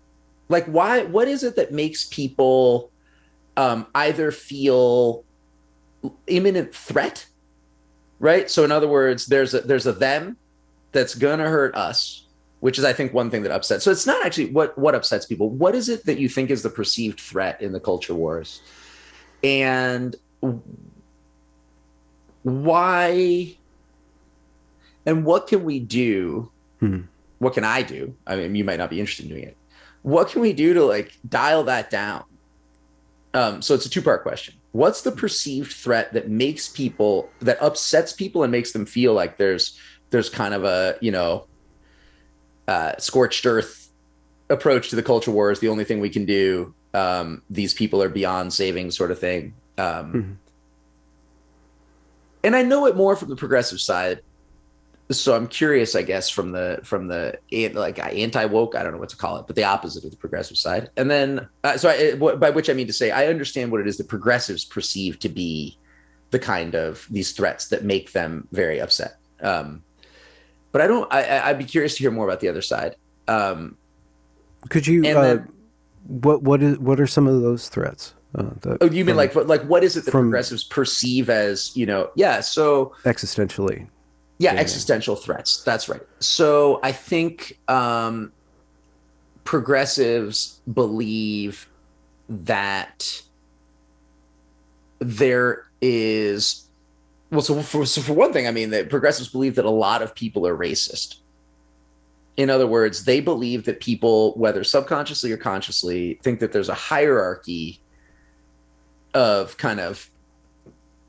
Like, what is it that makes people either feel imminent threat, right? So in other words, there's a them that's gonna hurt us, which is, I think, one thing that upsets. So it's not actually what upsets people. What is it that you think is the perceived threat in the culture wars, and why, and what can we do? Mhm. What can I do? I mean, you might not be interested in doing it. What can we do to like dial that down? So it's a two-part question. What's the perceived threat that upsets people and makes them feel like there's kind of a, scorched earth approach to the culture war is the only thing we can do. These people are beyond saving, sort of thing. Mhm. And I know it more from the progressive side. So I'm curious, I guess, from the like anti woke, I don't know what to call it, but the opposite of the progressive side. And then, by which I mean to say, I understand what it is that progressives perceive to be the kind of these threats that make them very upset. But I don't. I'd be curious to hear more about the other side. Um, Could you and then, what are some of those threats that oh, you mean like what is it that from progressives perceive as, Yeah. So existentially yeah, gaining? existential threats. That's right. So I think progressives believe that there is, well, so for one thing, I mean, that progressives believe that a lot of people are racist. In other words, they believe that people, whether subconsciously or consciously, think that there's a hierarchy of kind of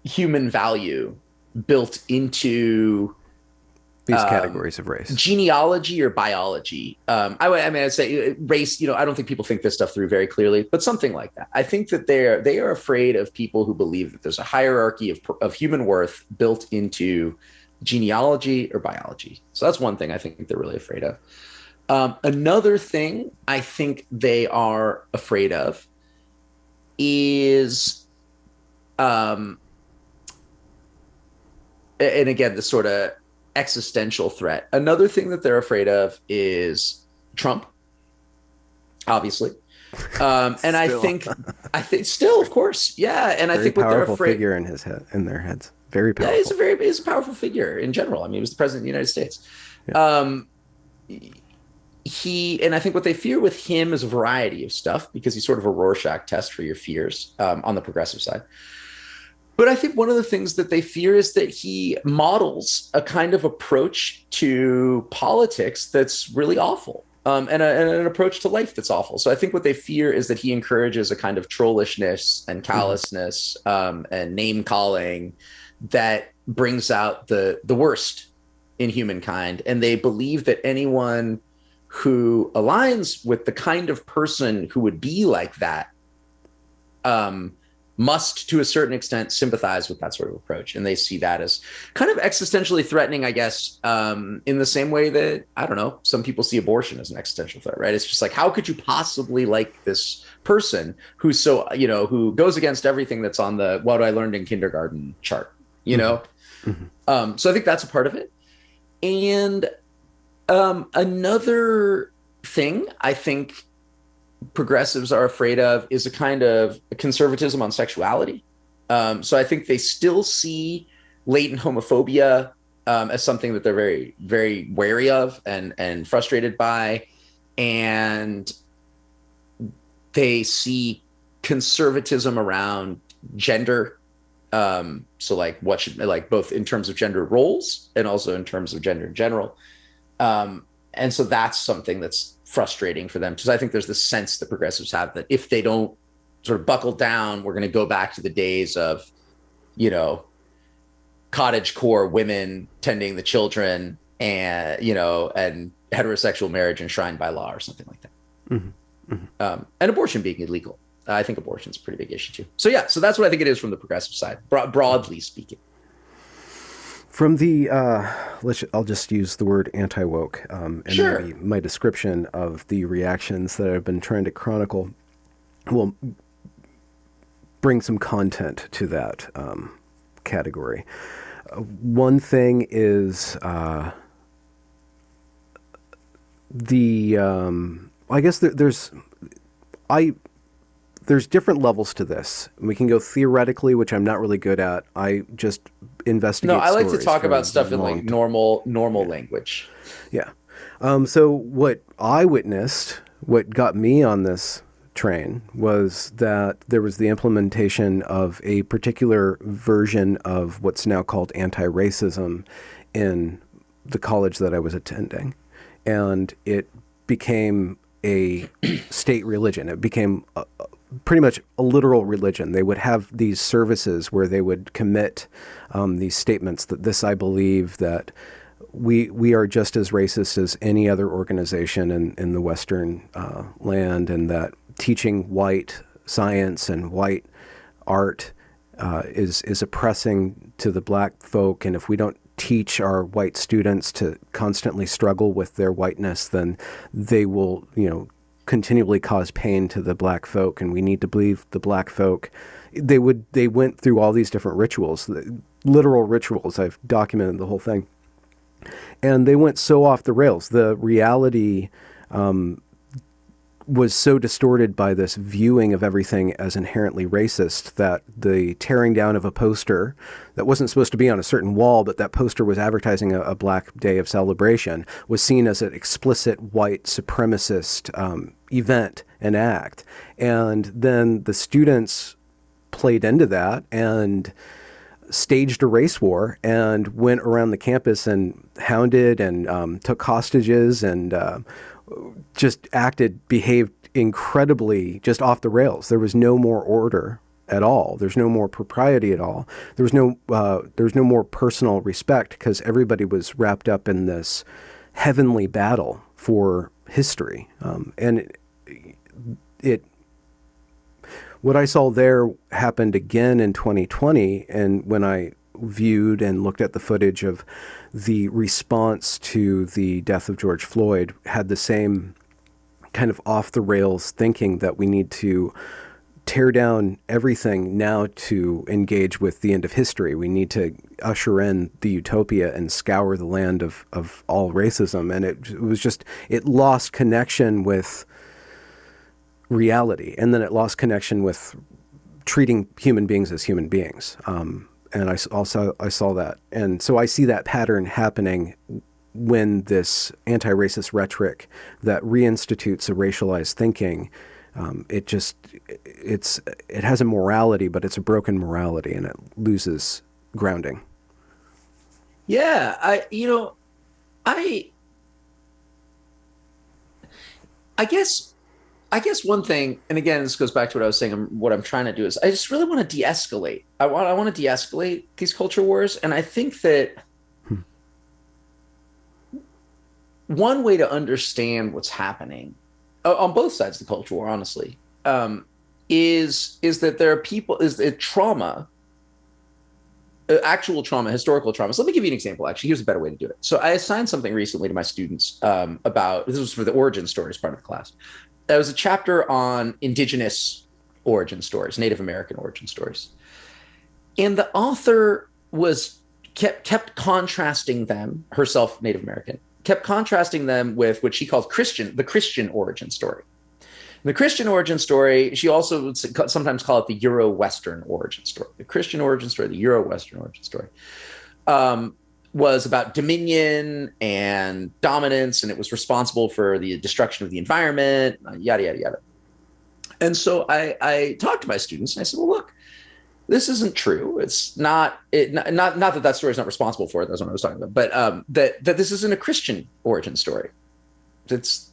human value built into These um, categories of race. genealogy or biology. I mean, I'd say race. I don't think people think this stuff through very clearly, but something like that. I think that they are afraid of people who believe that there's a hierarchy of human worth built into genealogy or biology. So that's one thing I think they're really afraid of. Another thing I think they are afraid of is, um, and again, this sort of existential threat. Another thing that they're afraid of is Trump, obviously. And Still, I think still, of course, yeah. And I very think what they're powerful afraid, figure in his head, in their heads. Very yeah, powerful. he's a powerful figure in general. I mean, he was the president of the United States. Yeah. Um, and I think what they fear with him is a variety of stuff because he's sort of a Rorschach test for your fears, on the progressive side. But I think one of the things that they fear is that he models a kind of approach to politics that's really awful, and an approach to life that's awful. So I think what they fear is that he encourages a kind of trollishness and Hmm. callousness, and name calling that brings out the worst in humankind. And they believe that anyone who aligns with the kind of person who would be like that, um, must, to a certain extent, sympathize with that sort of approach. And they see that as kind of existentially threatening, I guess, in the same way that, I don't know, some people see abortion as an existential threat, right? It's just like, how could you possibly like this person who's so, who goes against everything that's on the what I learned in kindergarten chart, you Hmm. know? Hmm. So I think that's a part of it. And another thing I think progressives are afraid of is a kind of conservatism on sexuality. So I think they still see latent homophobia as something that they're very, very wary of and frustrated by. And they see conservatism around gender. So like what should, like both in terms of gender roles and also in terms of gender in general. And so that's something that's frustrating for them, because I think there's this sense that progressives have that if they don't sort of buckle down, we're going to go back to the days of, you know, cottage core women tending the children, and, you know, and heterosexual marriage enshrined by law or something like that. Mm-hmm. Mm-hmm. And abortion being illegal. I think abortion is a pretty big issue too. So yeah, so that's what I think it is from the progressive side, broadly speaking. From the, I'll just use the word anti-woke, and Sure. maybe my description of the reactions that I've been trying to chronicle will bring some content to that category. One thing is I guess there's different levels to this. We can go theoretically, which I'm not really good at. I just investigate. No, I like to stories talk for about a stuff in like long normal language. Yeah. So what I witnessed, what got me on this train, was that there was the implementation of a particular version of what's now called anti-racism in the college that I was attending. And it became a state religion. It became pretty much a literal religion. They would have these services where they would commit these statements that this I believe, that we are just as racist as any other organization in the Western land, and that teaching white science and white art is oppressing to the black folk, and if we don't teach our white students to constantly struggle with their whiteness, then they will, continually cause pain to the black folk, and we need to believe the black folk. They went through all these different rituals, literal rituals. I've documented the whole thing. And they went so off the rails. The reality was so distorted by this viewing of everything as inherently racist that the tearing down of a poster that wasn't supposed to be on a certain wall, but that poster was advertising a Black Day of celebration, was seen as an explicit white supremacist event and act. And then the students played into that and staged a race war and went around the campus and hounded and took hostages and just behaved incredibly just off the rails. There was no more order at all. There's no more propriety at all. There's no more personal respect, because everybody was wrapped up in this heavenly battle for history. And what I saw there happened again in 2020, and when I viewed and looked at the footage of the response to the death of George Floyd, had the same kind of off the rails thinking that we need to tear down everything now to engage with the end of history. We need to usher in the utopia and scour the land of all racism. And it was just, it lost connection with reality. And then it lost connection with treating human beings as human beings. And I saw that. And so I see that pattern happening when this anti-racist rhetoric that reinstitutes a racialized thinking, it has a morality, but it's a broken morality, and it loses grounding. Yeah, I guess one thing, and again, this goes back to what I was saying, what I'm trying to do is I just really want to de-escalate. I want to de-escalate these culture wars. And I think that one way to understand what's happening on both sides of the culture war, honestly, is that there are people, is that trauma, actual trauma, historical trauma. So let me give you an example. Actually, here's a better way to do it. So I assigned something recently to my students about, this was for the origin stories part of the class. There was a chapter on indigenous origin stories, Native American origin stories. And the author kept contrasting them, herself Native American, kept contrasting them with what she called the Christian origin story. The Christian origin story, she also would sometimes call it the Euro-Western origin story. The Christian origin story, the Euro-Western origin story. was about dominion and dominance, and it was responsible for the destruction of the environment, yada, yada, yada. And so I talked to my students and I said, well, look, this isn't true. It's not not that that story is not responsible for it. That's what I was talking about. But that this isn't a Christian origin story. It's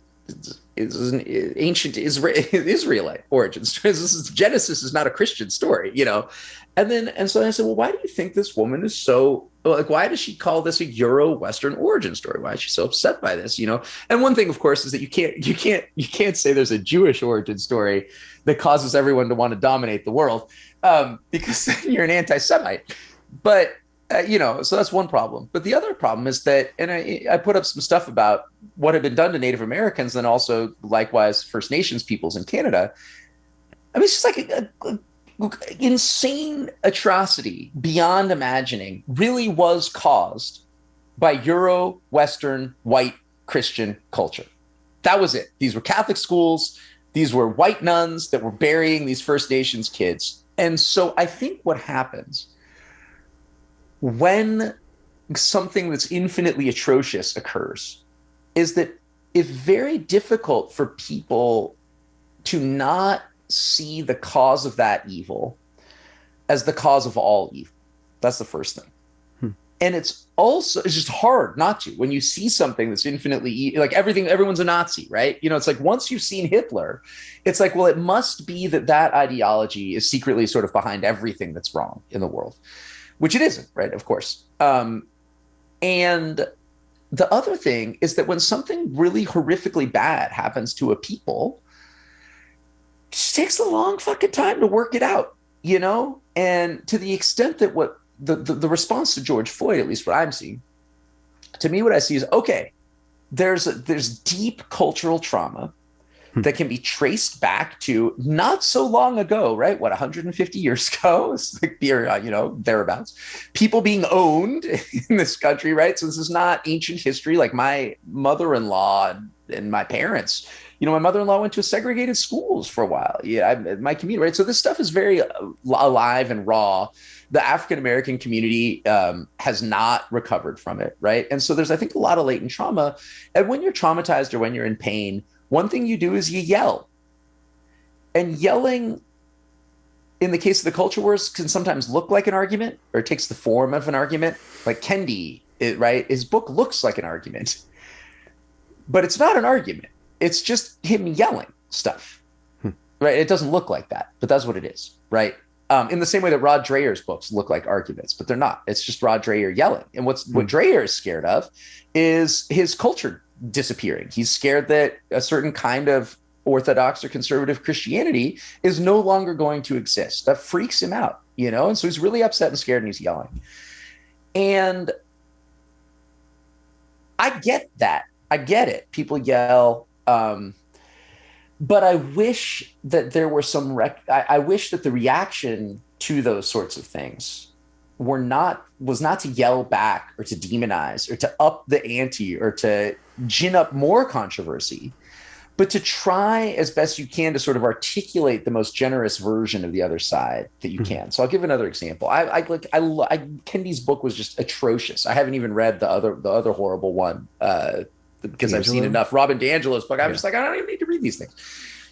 an ancient Israelite origin story. Genesis is not a Christian story, you know. And so I said, well, why do you think this woman is so like? Why does she call this a Euro-Western origin story? Why is she so upset by this? You know. And one thing, of course, is that you can't say there's a Jewish origin story that causes everyone to want to dominate the world, because then you're an anti-Semite. But you know, so that's one problem. But the other problem is that, and I put up some stuff about what had been done to Native Americans and also likewise First Nations peoples in Canada. I mean, it's just like a insane atrocity beyond imagining really was caused by Euro-Western white Christian culture. That was it. These were Catholic schools. These were white nuns that were burying these First Nations kids. And so I think what happens when something that's infinitely atrocious occurs is that it's very difficult for people to not see the cause of that evil as the cause of all evil. That's the first thing. And it's just hard not to when you see something that's infinitely like everyone's a Nazi, right? You know, it's like once you've seen Hitler, it's like, well, it must be that ideology is secretly sort of behind everything that's wrong in the world, which it isn't, right? Of course. And the other thing is that when something really horrifically bad happens to a people, it just takes a long fucking time to work it out, you know? And to the extent that what the response to George Floyd, at least what I'm seeing, to me, what I see is, okay, there's deep cultural trauma that can be traced back to not so long ago, right? What, 150 years ago? It's like, you know, thereabouts. People being owned in this country, right? So this is not ancient history like my mother-in-law and my parents. You know, my mother-in-law went to segregated schools for a while. Yeah, my community, right? So this stuff is very alive and raw. The African-American community has not recovered from it, right? And so there's, I think, a lot of latent trauma. And when you're traumatized or when you're in pain, one thing you do is you yell. And yelling, in the case of the culture wars, can sometimes look like an argument, or it takes the form of an argument. Like Kendi, right? His book looks like an argument, but it's not an argument. It's just him yelling stuff, right? It doesn't look like that, but that's what it is, right? In the same way that Rod Dreher's books look like arguments, but they're not. It's just Rod Dreher yelling. And what Dreher is scared of is his culture disappearing. He's scared that a certain kind of Orthodox or conservative Christianity is no longer going to exist. That freaks him out, you know? And so he's really upset and scared and he's yelling. And I get that. I get it. People yell. But I wish that there were some I wish that the reaction to those sorts of things was not to yell back or to demonize or to up the ante or to gin up more controversy, but to try as best you can to sort of articulate the most generous version of the other side that you can. So I'll give another example. Kendi's book was just atrocious. I haven't even read the other horrible one because I've seen enough. Robin DiAngelo's book. I'm just like, I don't even need to read these things,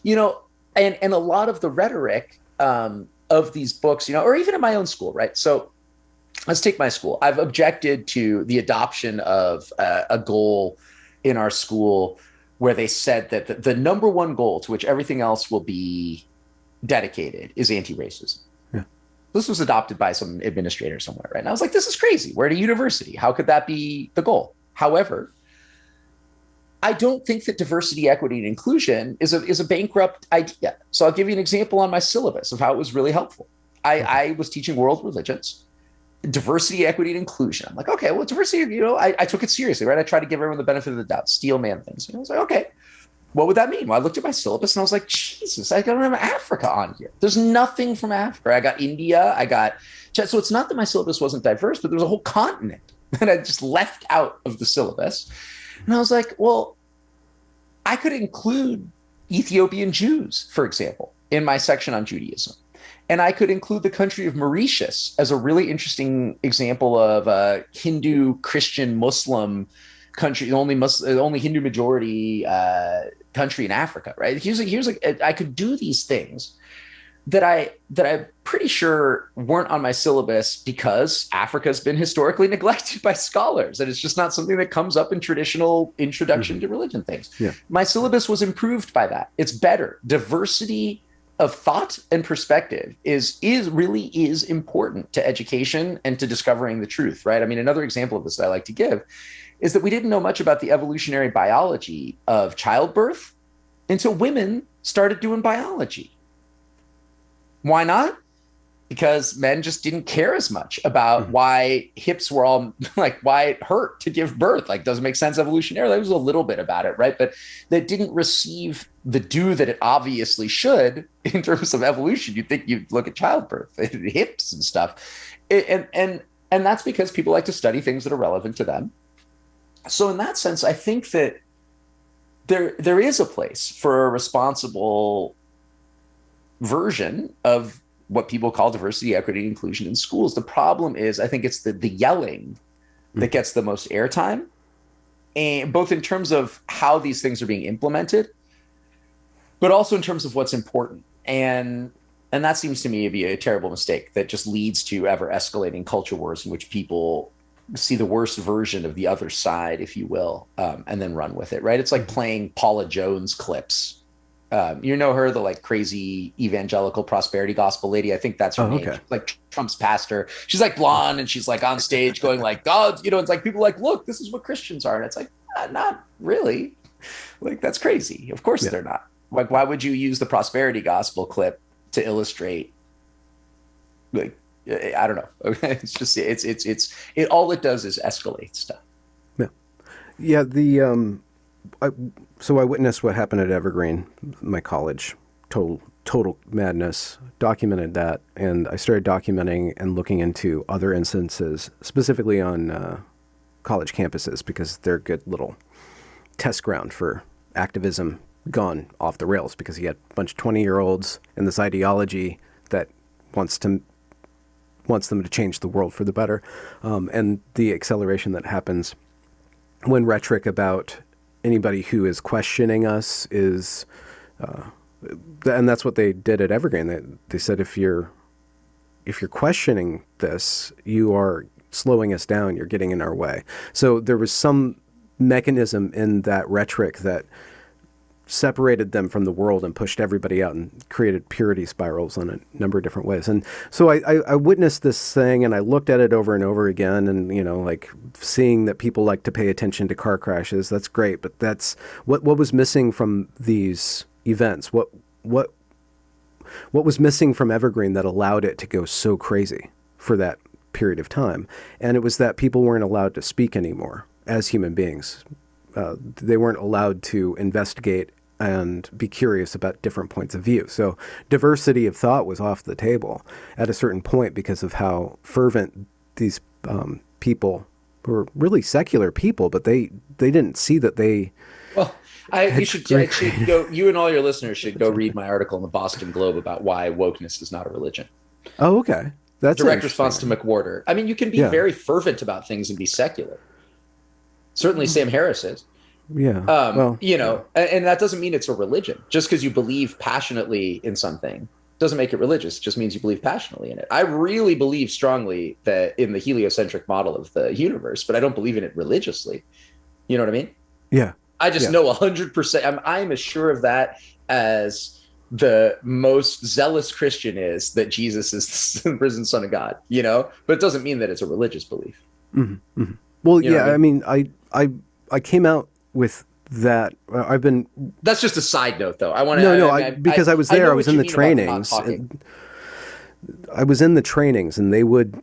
you know. And a lot of the rhetoric of these books, you know, or even in my own school, right? So let's take my school. I've objected to the adoption of a goal in our school where they said that the number one goal to which everything else will be dedicated is anti-racism. Yeah. This was adopted by some administrator somewhere, right? And I was like, this is crazy. We're at a university. How could that be the goal? However, I don't think that diversity, equity, and inclusion is a bankrupt idea. So I'll give you an example on my syllabus of how it was really helpful. I was teaching world religions, diversity, equity, and inclusion. I'm like, okay, well, diversity, you know, I took it seriously, right? I tried to give everyone the benefit of the doubt, steel man things. You know, I was like, okay, what would that mean? Well, I looked at my syllabus and I was like, Jesus, I don't have Africa on here. There's nothing from Africa. I got India. So it's not that my syllabus wasn't diverse, but there was a whole continent that I just left out of the syllabus. And I was like, well, I could include Ethiopian Jews, for example, in my section on Judaism. And I could include the country of Mauritius as a really interesting example of a Hindu, Christian, Muslim country, only Hindu majority country in Africa, right? I could do these things that I'm pretty sure weren't on my syllabus because Africa's been historically neglected by scholars, and it's just not something that comes up in traditional introduction to religion things. Yeah. My syllabus was improved by that. It's better. Diversity of thought and perspective is really important to education and to discovering the truth, right? I mean, another example of this that I like to give is that we didn't know much about the evolutionary biology of childbirth until women started doing biology. Why not? Because men just didn't care as much about why hips were all like, why it hurt to give birth. Like, doesn't make sense evolutionarily. There was a little bit about it, right? But that didn't receive the due that it obviously should in terms of evolution. You'd think you'd look at childbirth, hips and stuff. And that's because people like to study things that are relevant to them. So in that sense, I think that there is a place for a responsible version of what people call diversity, equity, and inclusion in schools. The problem is, I think it's the yelling that gets the most airtime, and both in terms of how these things are being implemented, but also in terms of what's important. And that seems to me to be a terrible mistake that just leads to ever escalating culture wars in which people see the worst version of the other side, if you will, and then run with it, right? It's like playing Paula Jones clips. You know her, the like crazy evangelical prosperity gospel lady. I think that's her name. Okay. Like Trump's pastor. She's like blonde and she's like on stage going like, God, it's like people like, look, this is what Christians are. And it's like, not really. Like, that's crazy. Of course they're not. Like, why would you use the prosperity gospel clip to illustrate? Like, I don't know. It's just, it all it does is escalate stuff. Yeah. Yeah. So I witnessed what happened at Evergreen, my college, total madness, documented that, and I started documenting and looking into other instances, specifically on college campuses, because they're a good little test ground for activism gone off the rails, because you get a bunch of 20-year-olds and this ideology that wants them to change the world for the better, and the acceleration that happens when rhetoric about anybody who is questioning us is, and that's what they did at Evergreen. They said, if you're questioning this, you are slowing us down. You're getting in our way. So there was some mechanism in that rhetoric that separated them from the world and pushed everybody out and created purity spirals in a number of different ways. And so I witnessed this thing, and I looked at it over and over again, and, like seeing that people like to pay attention to car crashes, that's great. But that's what was missing from these events. What was missing from Evergreen that allowed it to go so crazy for that period of time? And it was that people weren't allowed to speak anymore as human beings. They weren't allowed to investigate and be curious about different points of view. So diversity of thought was off the table at a certain point because of how fervent these people who were really secular people, but they didn't see that they... Well, you should go. You and all your listeners should go read my article in the Boston Globe about why wokeness is not a religion. Oh, okay. That's direct response to McWhorter. I mean, you can be very fervent about things and be secular. Certainly, Sam Harris is. Yeah. And that doesn't mean it's a religion. Just because you believe passionately in something doesn't make it religious. It just means you believe passionately in it. I really believe strongly that in the heliocentric model of the universe, but I don't believe in it religiously. You know what I mean? Yeah. I just know 100%. I'm as sure of that as the most zealous Christian is that Jesus is the risen Son of God, but it doesn't mean that it's a religious belief. Mm-hmm. Mm-hmm. Well, I mean, I came out with that. I've been. That's just a side note, though. I want to. Because I was there. I was in the trainings. I was in the trainings, and they would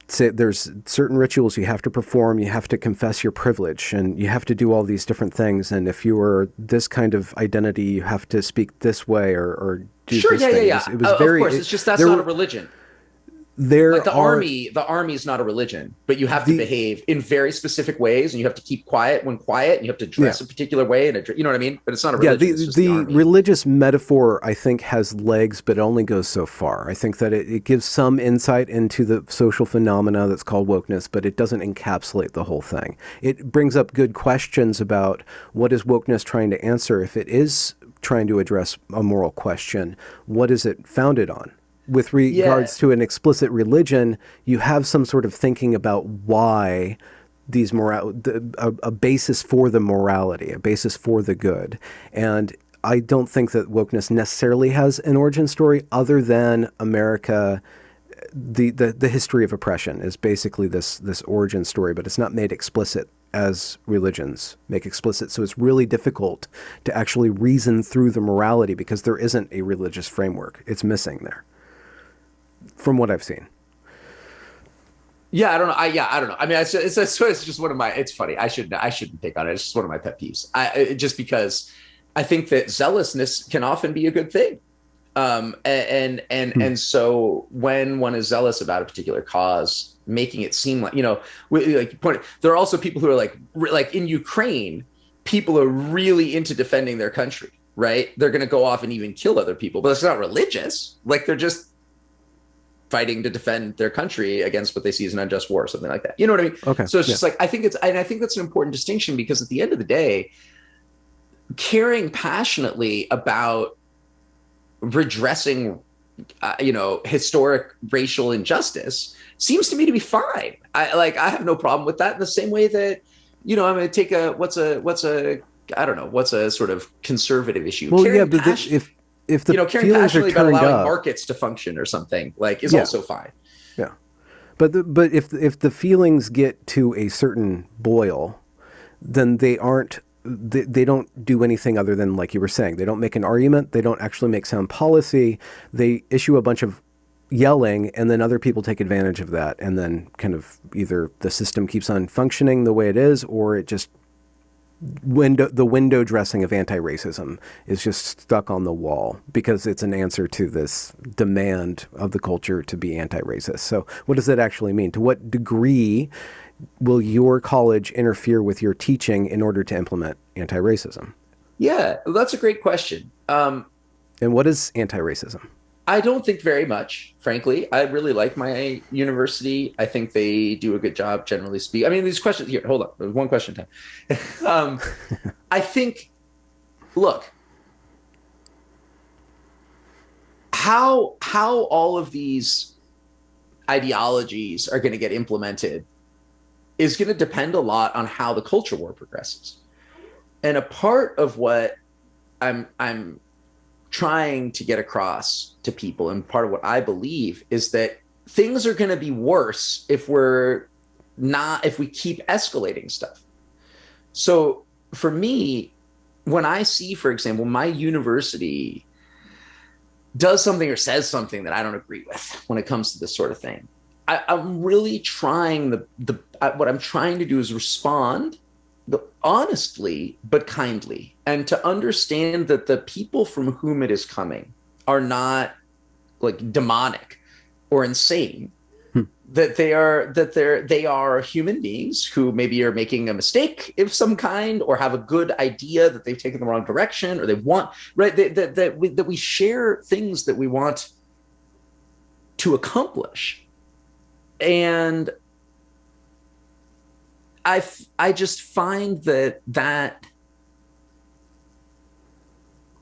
say there's certain rituals you have to perform. You have to confess your privilege, and you have to do all these different things. And if you are this kind of identity, you have to speak this way or do this thing. It was very. Of course, it's just that's not a religion. Like there are the army is not a religion, but you have to the behave in very specific ways, and you have to keep quiet when quiet, and you have to yeah. dress a particular way, and you know what I mean. But it's not a Yeah, religion; the it's just the the army. religious metaphor I think has legs, but it only goes so far. I think that it gives some insight into the social phenomena that's called wokeness, but it doesn't encapsulate the whole thing. It brings up good questions about what is wokeness trying to answer. If it is trying to address a moral question, what is it founded on? With Yeah, regards to an explicit religion, you have some sort of thinking about why these a basis for the morality, a basis for the good. And I don't think that wokeness necessarily has an origin story other than America. The history of oppression is basically this origin story, but it's not made explicit as religions make explicit. So it's really difficult to actually reason through the morality because there isn't a religious framework. It's missing there, from what I've seen. yeah, I don't know. I don't know. I mean, it's just one of my. It's funny. I shouldn't pick on it. It's just one of my pet peeves. Just because I think that zealousness can often be a good thing. Hmm. And so when one is zealous about a particular cause, making it seem like, like you pointed, there are also people who are like in Ukraine, people are really into defending their country, right? They're going to go off and even kill other people, but it's not religious. Like they're just fighting to defend their country against what they see as an unjust war or something like that. You know what I mean? Okay. So it's Yeah. just like, I think that's an important distinction because at the end of the day, caring passionately about redressing historic racial injustice seems to me to be fine. I have no problem with that in the same way that I'm going to take what's a I don't know what's a sort of conservative issue, Well, yeah, but if the caring feelings are passionately about turned allowing up, markets to function or something like is yeah, also fine. yeah. But if the feelings get to a certain boil, then they don't do anything other than, like you were saying, they don't make an argument, they don't actually make sound policy, they issue a bunch of yelling, and then other people take advantage of that, and then kind of either the system keeps on functioning the way it is, or it just the window dressing of anti-racism is just stuck on the wall because it's an answer to this demand of the culture to be anti-racist. So what does that actually mean? To what degree will your college interfere with your teaching in order to implement anti-racism? Yeah, that's a great question. And what is anti-racism? I don't think very much, frankly. I really like my university. I think they do a good job, generally speaking. I mean, these questions here. Hold on, there's one question time. I think. Look, how all of these ideologies are going to get implemented is going to depend a lot on how the culture war progresses. And a part of what I'm trying to get across to people, and part of what I believe is that things are going to be worse if we keep escalating stuff. So for me, when I see, for example, my university does something or says something that I don't agree with when it comes to this sort of thing, I'm really trying what I'm trying to do is respond honestly but kindly, and to understand that the people from whom it is coming are not like demonic or insane, Hmm. they are human beings who maybe are making a mistake of some kind or have a good idea that they've taken the wrong direction or they want right that we share things that we want to accomplish. And I just find that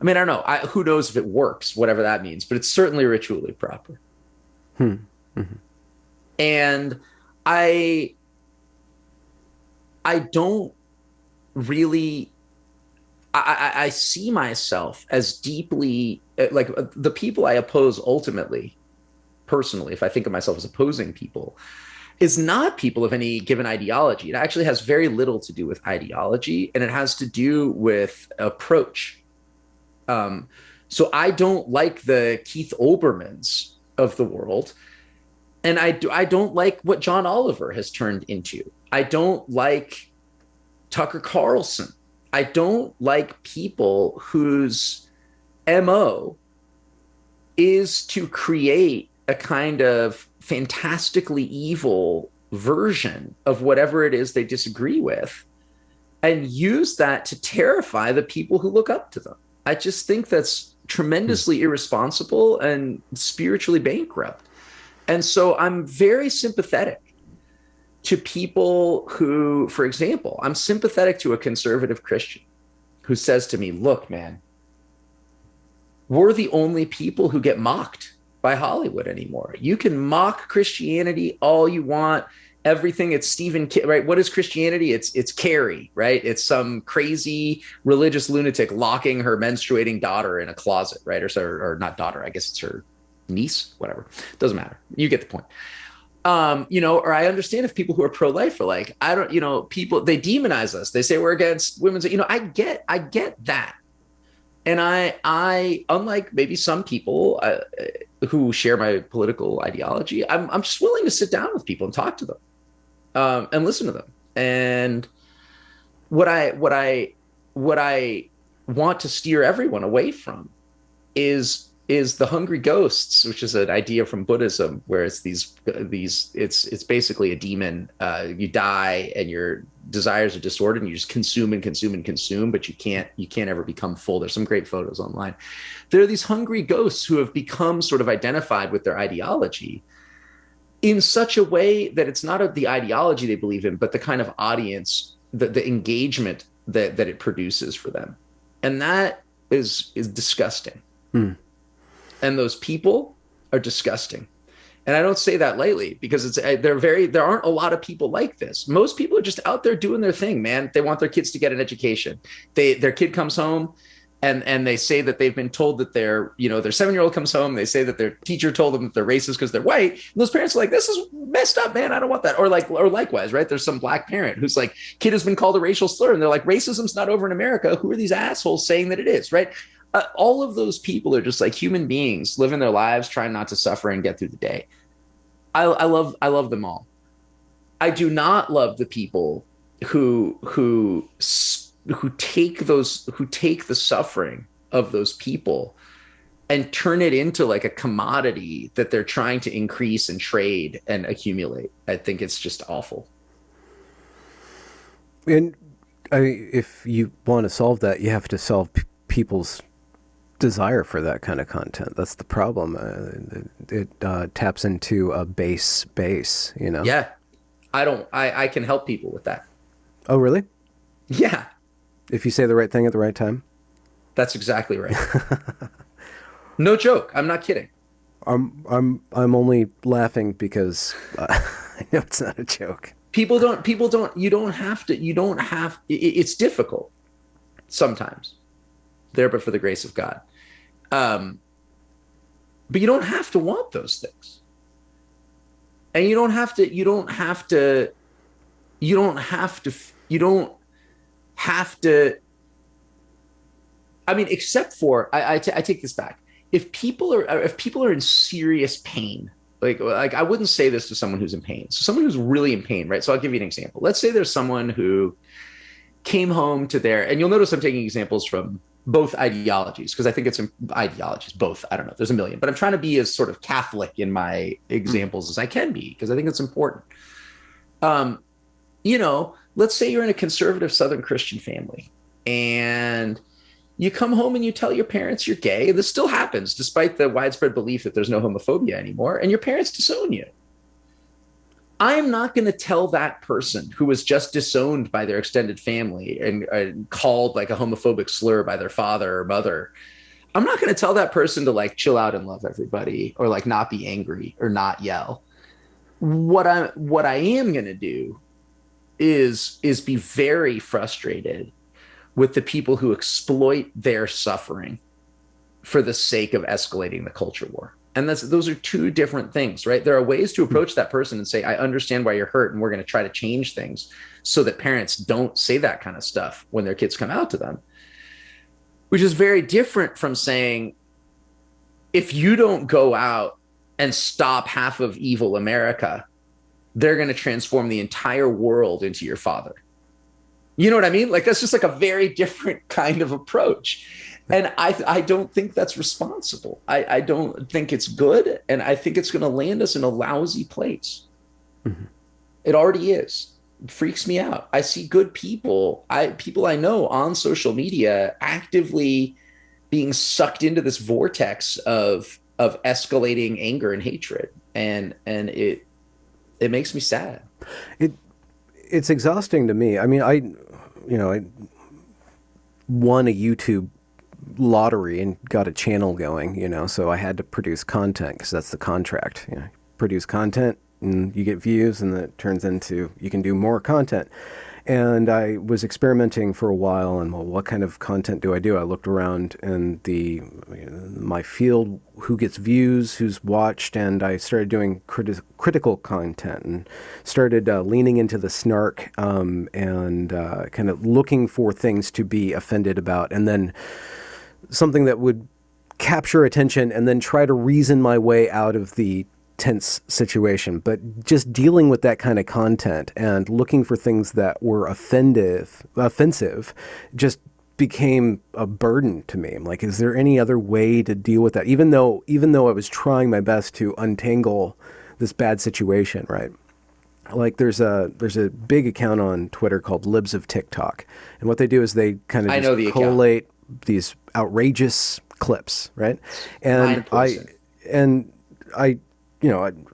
I mean, I don't know. Who knows if it works, whatever that means, but it's certainly ritually proper. Hmm. Mm-hmm. And I I don't really I see myself as deeply like the people I oppose ultimately, personally, if I think of myself as opposing people, is not people of any given ideology. It actually has very little to do with ideology, and it has to do with approach. Um, so I don't like the Keith Olbermans of the world, and I don't like what John Oliver has turned into. I don't like Tucker Carlson. I don't like people whose MO is to create a kind of fantastically evil version of whatever it is they disagree with and use that to terrify the people who look up to them. I just think that's tremendously irresponsible and spiritually bankrupt. And so I'm very sympathetic to people who, for example, I'm sympathetic to a conservative Christian who says to me, look, man, we're the only people who get mocked by Hollywood anymore. You can mock Christianity all you want. Everything, it's Stephen, right? What is Christianity? It's Carrie, right? It's some crazy religious lunatic locking her menstruating daughter in a closet, right? Or not daughter, I guess it's her niece, whatever. Doesn't matter. You get the point. Or I understand if people who are pro-life are like, I don't, people, they demonize us. They say we're against women's, I get that. And I, unlike maybe some people who share my political ideology, I'm just willing to sit down with people and talk to them, and listen to them. And what I want to steer everyone away from is the hungry ghosts, which is an idea from Buddhism, where it's it's basically a demon. You die and your desires are disordered and you just consume and consume and consume, but you can't ever become full. There's some great photos online. There are these hungry ghosts who have become sort of identified with their ideology in such a way that it's not the ideology they believe in, but the kind of audience, the engagement that it produces for them. And that is disgusting. And those people are disgusting. And I don't say that lightly, because there aren't a lot of people like this. Most people are just out there doing their thing, man. They want their kids to get an education. Their kid comes home and they say that they've been told that their 7-year-old comes home. They say that their teacher told them that they're racist because they're white. And those parents are like, this is messed up, man. I don't want that. Or likewise, right? There's some black parent who's like, kid has been called a racial slur. And they're like, racism's not over in America. Who are these assholes saying that it is, right? All of those people are just like human beings living their lives, trying not to suffer and get through the day. I love them all. I do not love the people who take the suffering of those people and turn it into like a commodity that they're trying to increase and trade and accumulate. I think it's just awful. And if you want to solve that, you have to solve people's desire for that kind of content. That's the problem. It taps into a base, Yeah. I can help people with that. Oh, really? Yeah. If you say the right thing at the right time? That's exactly right. No joke. I'm not kidding. I'm only laughing because I know it's not a joke. It's difficult sometimes. There, but for the grace of God. But you don't have to want those things. And you don't have to, I mean, except for, I take this back. If people are in serious pain, like I wouldn't say this to someone who's in pain. So someone who's really in pain, right? So I'll give you an example. Let's say there's someone who came home to and you'll notice I'm taking examples from both ideologies, because I think it's ideologies, both. I don't know. There's a million, but I'm trying to be as sort of Catholic in my examples as I can be, because I think it's important. Let's say you're in a conservative Southern Christian family and you come home and you tell your parents you're gay. And this still happens despite the widespread belief that there's no homophobia anymore, and your parents disown you. I'm not going to tell that person who was just disowned by their extended family and called like a homophobic slur by their father or mother. I'm not going to tell that person to like chill out and love everybody, or like not be angry or not yell. What I am going to do is be very frustrated with the people who exploit their suffering for the sake of escalating the culture war. And those are two different things, right? There are ways to approach that person and say, I understand why you're hurt, and we're going to try to change things so that parents don't say that kind of stuff when their kids come out to them, which is very different from saying, if you don't go out and stop half of evil America, they're going to transform the entire world into your father. You know what I mean? Like, that's just like a very different kind of approach. And I don't think that's responsible. I don't think it's good. And I think it's going to land us in a lousy place. Mm-hmm. It already is. It freaks me out. I see good people, people I know on social media actively being sucked into this vortex of escalating anger and hatred. And it makes me sad. It it's exhausting to me. I mean, I won a YouTube lottery and got a channel going, so I had to produce content because that's the contract. Produce content and you get views, and then it turns into you can do more content. And I was experimenting for a while, and well, what kind of content do I do? I looked around in my field, who gets views, who's watched, and I started doing critical content and started leaning into the snark and kind of looking for things to be offended about, and then something that would capture attention, and then try to reason my way out of the tense situation. But just dealing with that kind of content and looking for things that were offensive just became a burden to me. I'm like, is there any other way to deal with that? Even though I was trying my best to untangle this bad situation, right? Like there's a big account on Twitter called Libs of TikTok. And what they do is they kind of just collate these outrageous clips, right? And I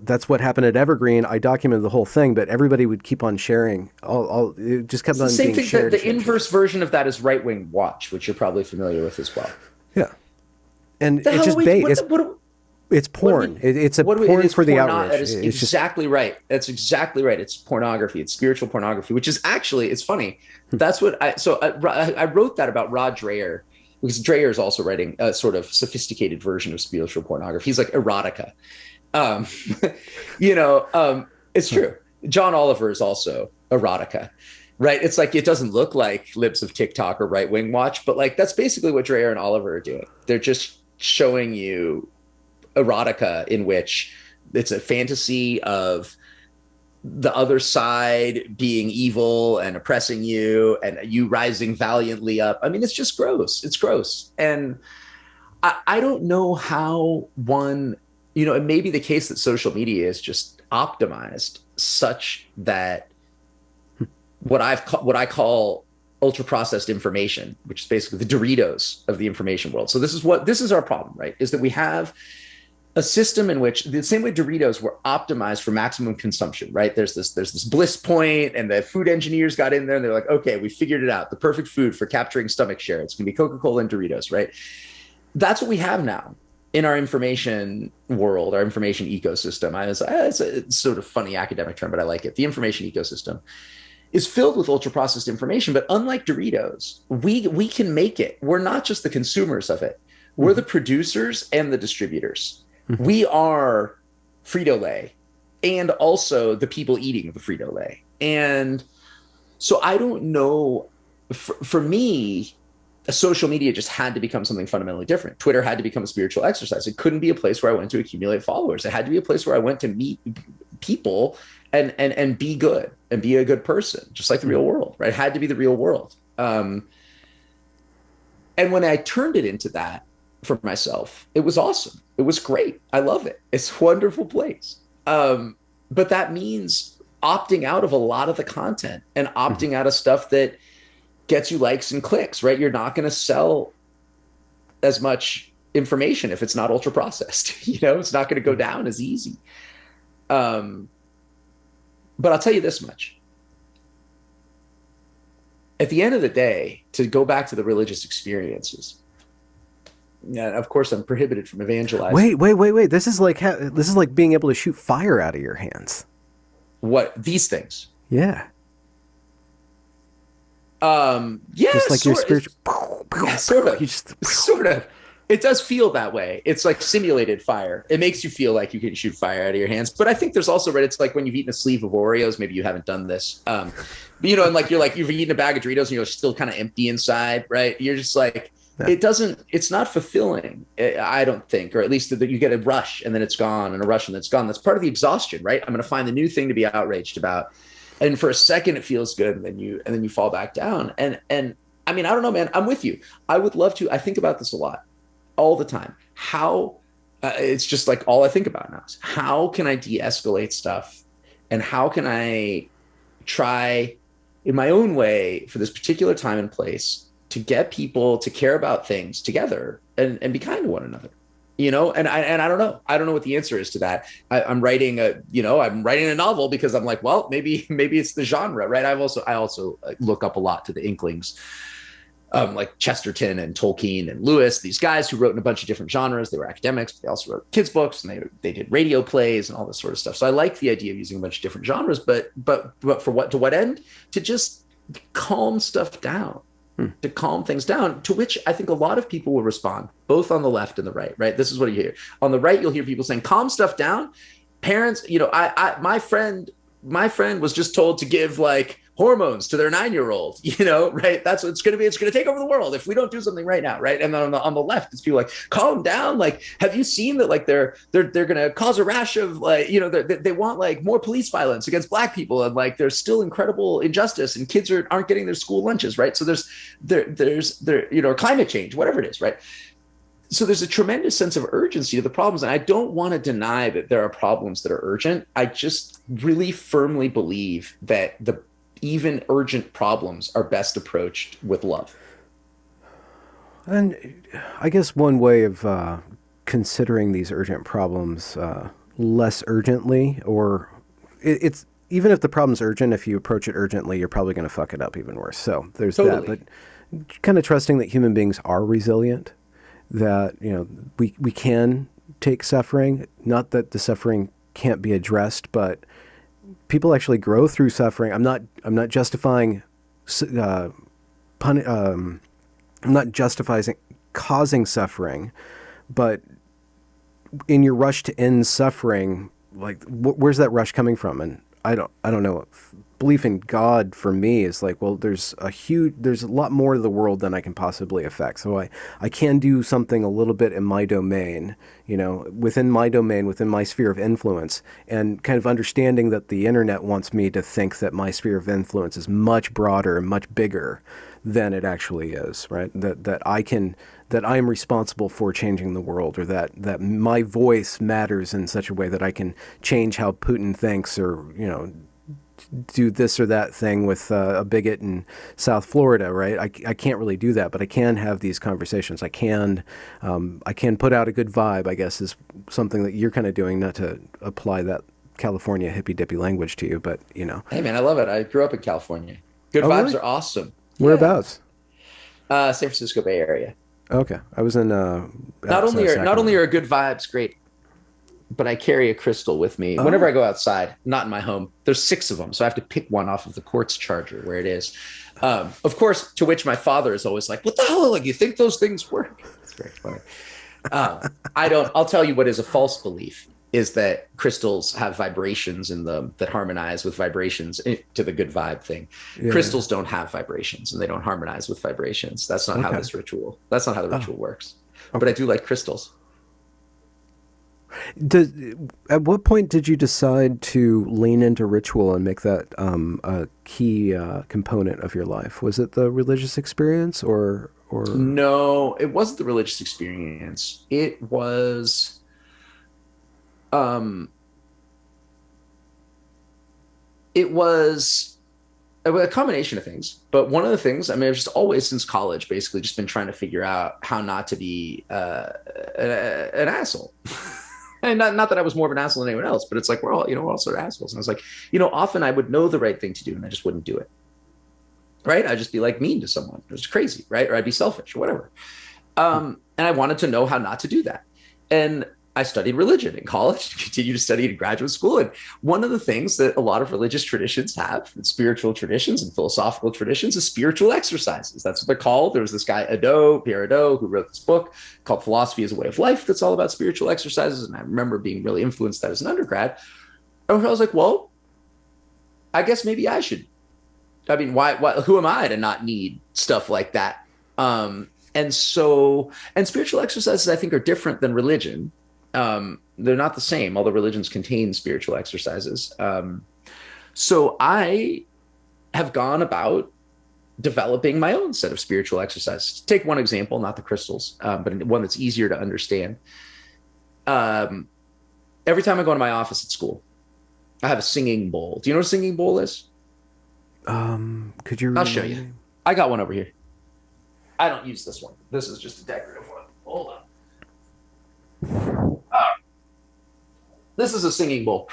that's what happened at Evergreen. I documented the whole thing, but everybody would keep on sharing. It just kept on being shared. Same thing. The inverse version of that is Right Wing Watch, which you're probably familiar with as well. Yeah, and it's just bait. It's porn. It's a porn for the outrage. That is exactly right. That's exactly right. It's pornography. It's spiritual pornography, which is actually, it's funny. That's what I wrote that about Rod Dreher, because Dreher is also writing a sort of sophisticated version of spiritual pornography. He's like erotica. It's true. John Oliver is also erotica, right? It's like, it doesn't look like Libs of TikTok or Right Wing Watch, but like, that's basically what Dreher and Oliver are doing. They're just showing you erotica in which it's a fantasy of the other side being evil and oppressing you and you rising valiantly up. I mean, it's just gross. It's gross. And I don't know how one, it may be the case that social media is just optimized such that what I call ultra processed information, which is basically the Doritos of the information world. So this is our problem, right? Is that we have a system in which, the same way Doritos were optimized for maximum consumption, right? There's this bliss point, and the food engineers got in there and they're like, okay, we figured it out. The perfect food for capturing stomach share. It's going to be Coca-Cola and Doritos, right? That's what we have now in our information world, our information ecosystem. It's a sort of funny academic term, but I like it. The information ecosystem is filled with ultra processed information, but unlike Doritos, we can make it. We're not just the consumers of it. We're the producers and the distributors. We are Frito-Lay and also the people eating the Frito-Lay. And so I don't know, for me, social media just had to become something fundamentally different. Twitter had to become a spiritual exercise. It couldn't be a place where I went to accumulate followers. It had to be a place where I went to meet people and be good and be a good person, just like the real world, right? It had to be the real world. And when I turned it into that for myself, it was awesome. It was great. I love it. It's a wonderful place. But that means opting out of a lot of the content and opting out of stuff that gets you likes and clicks, right? You're not going to sell as much information if it's not ultra processed. It's not going to go down as easy. But I'll tell you this much. At the end of the day, to go back to the religious experiences, yeah, of course, I'm prohibited from evangelizing. Wait. This is like being able to shoot fire out of your hands. What? These things? Yeah. Yeah. Just like your spiritual. Yeah, sort of. It does feel that way. It's like simulated fire. It makes you feel like you can shoot fire out of your hands. But I think there's also, right, it's like when you've eaten a sleeve of Oreos, maybe you haven't done this. And like you've eaten a bag of Doritos and you're still kind of empty inside, right? You're just like, it's not fulfilling, I don't think, or at least that you get a rush and then it's gone, and a rush and then it's gone. That's part of the exhaustion, right? I'm going to find the new thing to be outraged about. And for a second it feels good, and then you fall back down. And I mean, I don't know, man. I'm with you. I would love to. I think about this a lot, all the time. How it's just like all I think about now is how can I de-escalate stuff, and how can I try in my own way for this particular time and place to get people to care about things together and be kind to one another, and I don't know what the answer is to that. I'm writing a novel because I'm like, well, maybe it's the genre, right? I also look up a lot to the Inklings, like Chesterton and Tolkien and Lewis, these guys who wrote in a bunch of different genres. They were academics, but they also wrote kids' books, and they did radio plays and all this sort of stuff. So I like the idea of using a bunch of different genres, but for what end? To just calm stuff down, to calm things down, to which I think a lot of people will respond, both on the left and the right, right? This is what you hear. On the right, you'll hear people saying, calm stuff down. Parents, my friend was just told to give like hormones to their 9-year-old, right? That's what it's going to be. It's going to take over the world if we don't do something right now, right? And then on the left, it's people like, calm down. Like, have you seen that? Like, they're going to cause a rash of like, they want like more police violence against Black people, and like there's still incredible injustice, and kids aren't getting their school lunches, right? So there's climate change, whatever it is, right? So there's a tremendous sense of urgency to the problems. And I don't want to deny that there are problems that are urgent. I just really firmly believe that the even urgent problems are best approached with love. And I guess one way of considering these urgent problems less urgently, or it's even if the problem's urgent, if you approach it urgently, you're probably going to fuck it up even worse. So there's that. Totally. But kind of trusting that human beings are resilient, that we can take suffering, not that the suffering can't be addressed, but people actually grow through suffering. I'm not justifying I'm not justifying causing suffering, but in your rush to end suffering, like where's that rush coming from? And I don't know. Belief in God for me is like, well, there's a lot more to the world than I can possibly affect. So I can do something a little bit in my domain, within my domain, within my sphere of influence, and kind of understanding that the internet wants me to think that my sphere of influence is much broader and much bigger than it actually is, right? That I am responsible for changing the world, or that my voice matters in such a way that I can change how Putin thinks, or do this or that thing with a bigot in South Florida, right? I can't really do that, but I can have these conversations. I can put out a good vibe, I guess, is something that you're kind of doing, not to apply that California hippy dippy language to you, but Hey man, I love it. I grew up in California. Good Oh, vibes really? are awesome. Yeah. Whereabouts? San Francisco Bay Area. Okay. I was in Not outside only of are not only Sacramento. are good vibes great, but I carry a crystal with me whenever Oh, I go outside, not in my home. There's 6 of them, so I have to pick one off of the quartz charger where it is. Of course, to which my father is always like, "What the hell? Like, you think those things work?" It's very funny. I don't. I'll tell you what is a false belief is that crystals have vibrations in them that harmonize with vibrations to the good vibe thing. yeah. Crystals don't have vibrations, and they don't harmonize with vibrations. That's not how Okay. this ritual. That's not how the Oh, ritual works. But I okay. do like crystals. At what point did you decide to lean into ritual and make that a key component of your life? Was it the religious experience, or No, it wasn't the religious experience. Um it was a combination of things. But one of the things, I mean, I've just always since college basically just been trying to figure out how not to be an asshole. And not that I was more of an asshole than anyone else, but it's like we're all sort of assholes. And I was like, often I would know the right thing to do and I just wouldn't do it. Right? I'd just be like mean to someone. It was crazy, right? Or I'd be selfish or whatever. And I wanted to know how not to do that. And I studied religion in college, continued to study it in graduate school. And one of the things that a lot of religious traditions have, and spiritual traditions and philosophical traditions, is spiritual exercises. That's what they're called. There was this guy, Pierre Hadot, who wrote this book called Philosophy as a Way of Life that's all about spiritual exercises. And I remember being really influenced that as an undergrad. And I was like, well, I guess maybe I should. I mean, why who am I to not need stuff like that? And spiritual exercises, I think, are different than religion. They're not the same, although religions contain spiritual exercises. So I have gone about developing my own set of spiritual exercises. Take one example, not the crystals, but one that's easier to understand. Um, every time I go into my office at school, I have a singing bowl. Do you know what a singing bowl is? Could you I'll show remind you. me? I got one over here. I don't use this one. This is just a decorative one. Hold on. This is a singing bowl.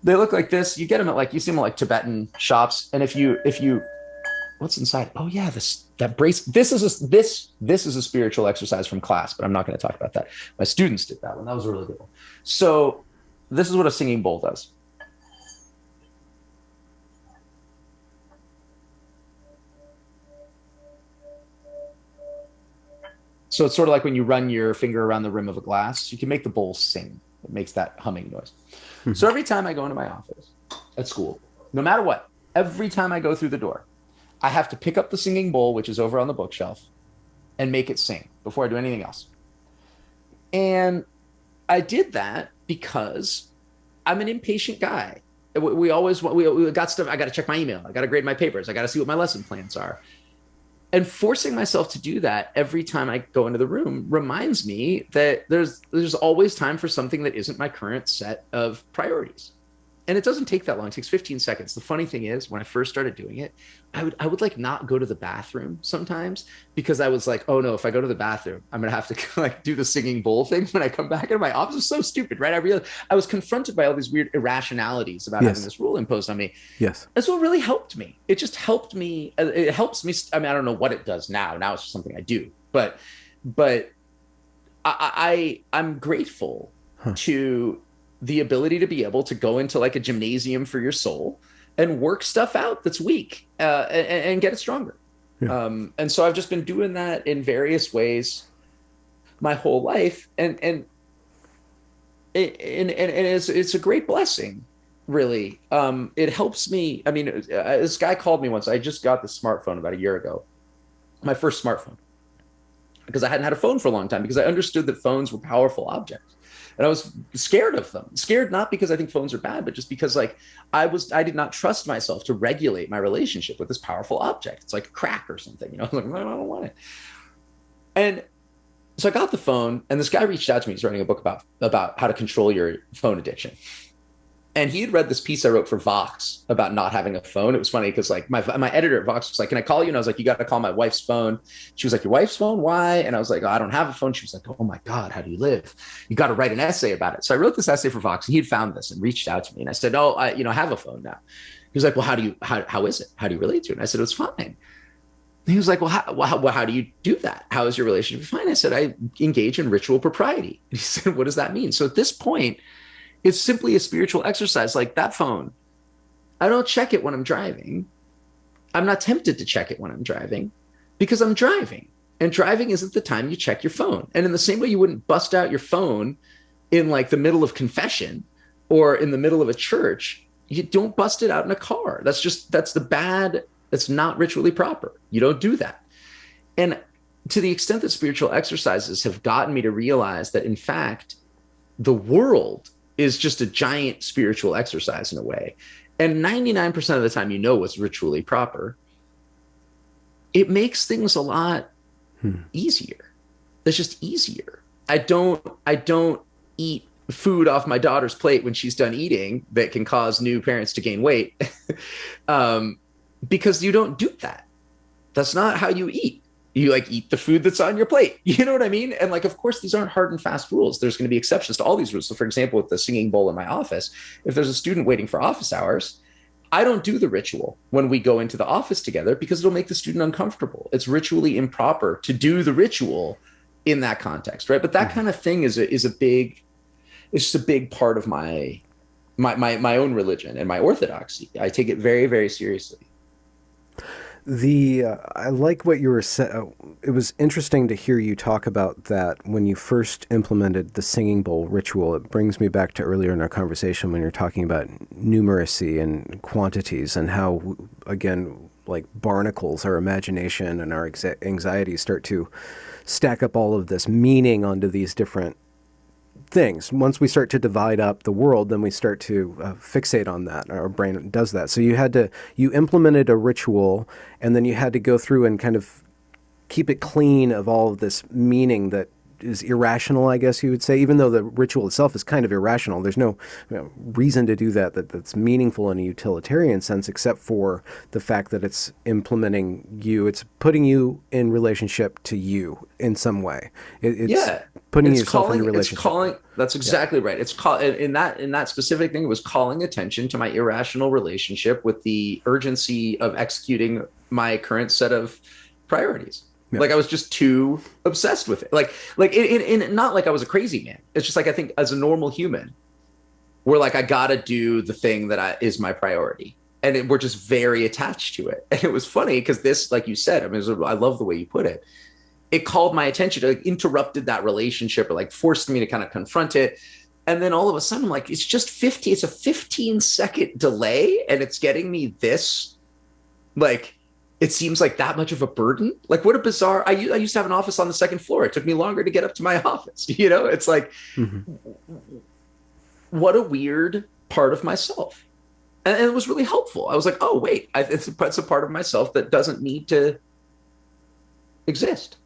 They look like this. You get them at like, you see them at like Tibetan shops. And if you what's inside? Oh yeah, this that brace. This is a spiritual exercise from class, but I'm not going to talk about that. My students did that one. That was a really good one. So this is what a singing bowl does. So it's sort of like when you run your finger around the rim of a glass, you can make the bowl sing. It makes that humming noise. So every time I go into my office at school, no matter what, every time I go through the door, I have to pick up the singing bowl, which is over on the bookshelf, and make it sing before I do anything else. And I did that because I'm an impatient guy. We always we got stuff. I got to check my email. I got to grade my papers. I got to see what my lesson plans are. And forcing myself to do that every time I go into the room reminds me that there's always time for something that isn't my current set of priorities. And it doesn't take that long. It takes 15 seconds. The funny thing is, when I first started doing it, I would like not go to the bathroom sometimes because I was like, oh no, if I go to the bathroom, I'm gonna have to like do the singing bowl thing when I come back into my office. It's so stupid, right? I realized I was confronted by all these weird irrationalities about having Yes. this rule imposed on me. Yes. That's what really helped me. It just helped me. It helps me. I mean, I don't know what it does now. Now it's just something I do. But I'm grateful Huh. to the ability to be able to go into like a gymnasium for your soul and work stuff out that's weak and get it stronger. Yeah. And so I've just been doing that in various ways my whole life, and it's a great blessing, really. It helps me. I mean, this guy called me once. I just got this smartphone about a year ago, my first smartphone, because I hadn't had a phone for a long time because I understood that phones were powerful objects. And I was scared of them. Scared not because I think phones are bad, but just because like I did not trust myself to regulate my relationship with this powerful object. It's like a crack or something, you know. I was like, I don't want it. And so I got the phone, and this guy reached out to me. He's writing a book about how to control your phone addiction. And he had read this piece I wrote for Vox about not having a phone. It was funny because like my editor at Vox was like, "Can I call you?" And I was like, "You got to call my wife's phone." She was like, "Your wife's phone? Why?" And I was like, "Oh, I don't have a phone." She was like, "Oh my God, how do you live? You got to write an essay about it." So I wrote this essay for Vox, and he had found this and reached out to me. And I said, "Oh, I have a phone now." He was like, "Well, how is it? How do you relate to it?" And I said, "It's fine." And he was like, "How do you do that? How is your relationship fine?" I said, "I engage in ritual propriety." And he said, "What does that mean?" So at this point, it's simply a spiritual exercise. Like that phone, I don't check it when I'm driving. I'm not tempted to check it when I'm driving because I'm driving. And driving isn't the time you check your phone. And in the same way, you wouldn't bust out your phone in like the middle of confession or in the middle of a church. You don't bust it out in a car. That's not ritually proper. You don't do that. And to the extent that spiritual exercises have gotten me to realize that, in fact, the world is just a giant spiritual exercise in a way. And 99% of the time, you know what's ritually proper. It makes things a lot easier. It's just easier. I don't eat food off my daughter's plate when she's done eating that can cause new parents to gain weight because you don't do that. That's not how you eat. You like eat the food that's on your plate. You know what I mean? And like, of course, these aren't hard and fast rules. There's going to be exceptions to all these rules. So for example, with the singing bowl in my office, if there's a student waiting for office hours, I don't do the ritual when we go into the office together because it'll make the student uncomfortable. It's ritually improper to do the ritual in that context, right? But that kind of thing is a big, it's just a big part of my own religion and my orthodoxy. I take it very, very seriously. I like what you were saying. It was interesting to hear you talk about that when you first implemented the singing bowl ritual. It brings me back to earlier in our conversation when you're talking about numeracy and quantities and how, again, like barnacles, our imagination and our anxieties start to stack up all of this meaning onto these different things. Once we start to divide up the world, then we start to fixate on that. Our brain does that. So you implemented a ritual, and then you had to go through and kind of keep it clean of all of this meaning that is irrational, I guess you would say, even though the ritual itself is kind of irrational. There's no reason to do that's meaningful in a utilitarian sense, except for the fact that it's implementing you. It's putting you in relationship to you in some way. It's Yeah. putting It's yourself in calling, a it's relationship. calling, that's exactly right. It's call in that specific thing, it was calling attention to my irrational relationship with the urgency of executing my current set of priorities. Yeah. Like I was just too obsessed with it. Not like I was a crazy man. It's just like I think as a normal human, we're like I gotta do the thing is my priority, and we're just very attached to it. And it was funny because this, like you said, I mean, I love the way you put it. It called my attention, to like interrupted that relationship, or like forced me to kind of confront it. And then all of a sudden, I'm like, it's just 50. It's a 15-second delay, and it's getting me this like it seems like that much of a burden. Like what a bizarre, I used to have an office on the second floor. It took me longer to get up to my office. It's like, what a weird part of myself. And it was really helpful. I was like, oh, wait, it's a part of myself that doesn't need to exist.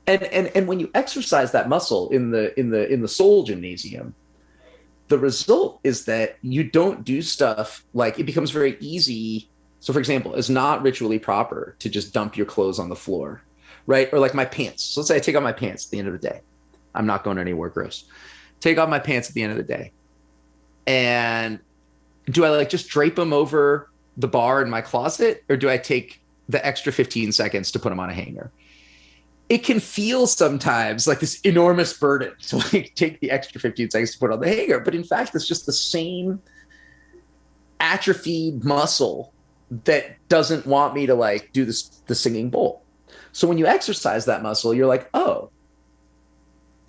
And when you exercise that muscle in the soul gymnasium, the result is that you don't do stuff like it becomes very easy. So, for example, it's not ritually proper to just dump your clothes on the floor, right? Or like my pants. So let's say I take off my pants at the end of the day. I'm not going anywhere gross. Take off my pants at the end of the day. And do I like just drape them over the bar in my closet, or do I take the extra 15 seconds to put them on a hanger? It can feel sometimes like this enormous burden to like take the extra 15 seconds to put on the hanger. But in fact, it's just the same atrophied muscle that doesn't want me to like do the singing bowl. So when you exercise that muscle, you're like, oh,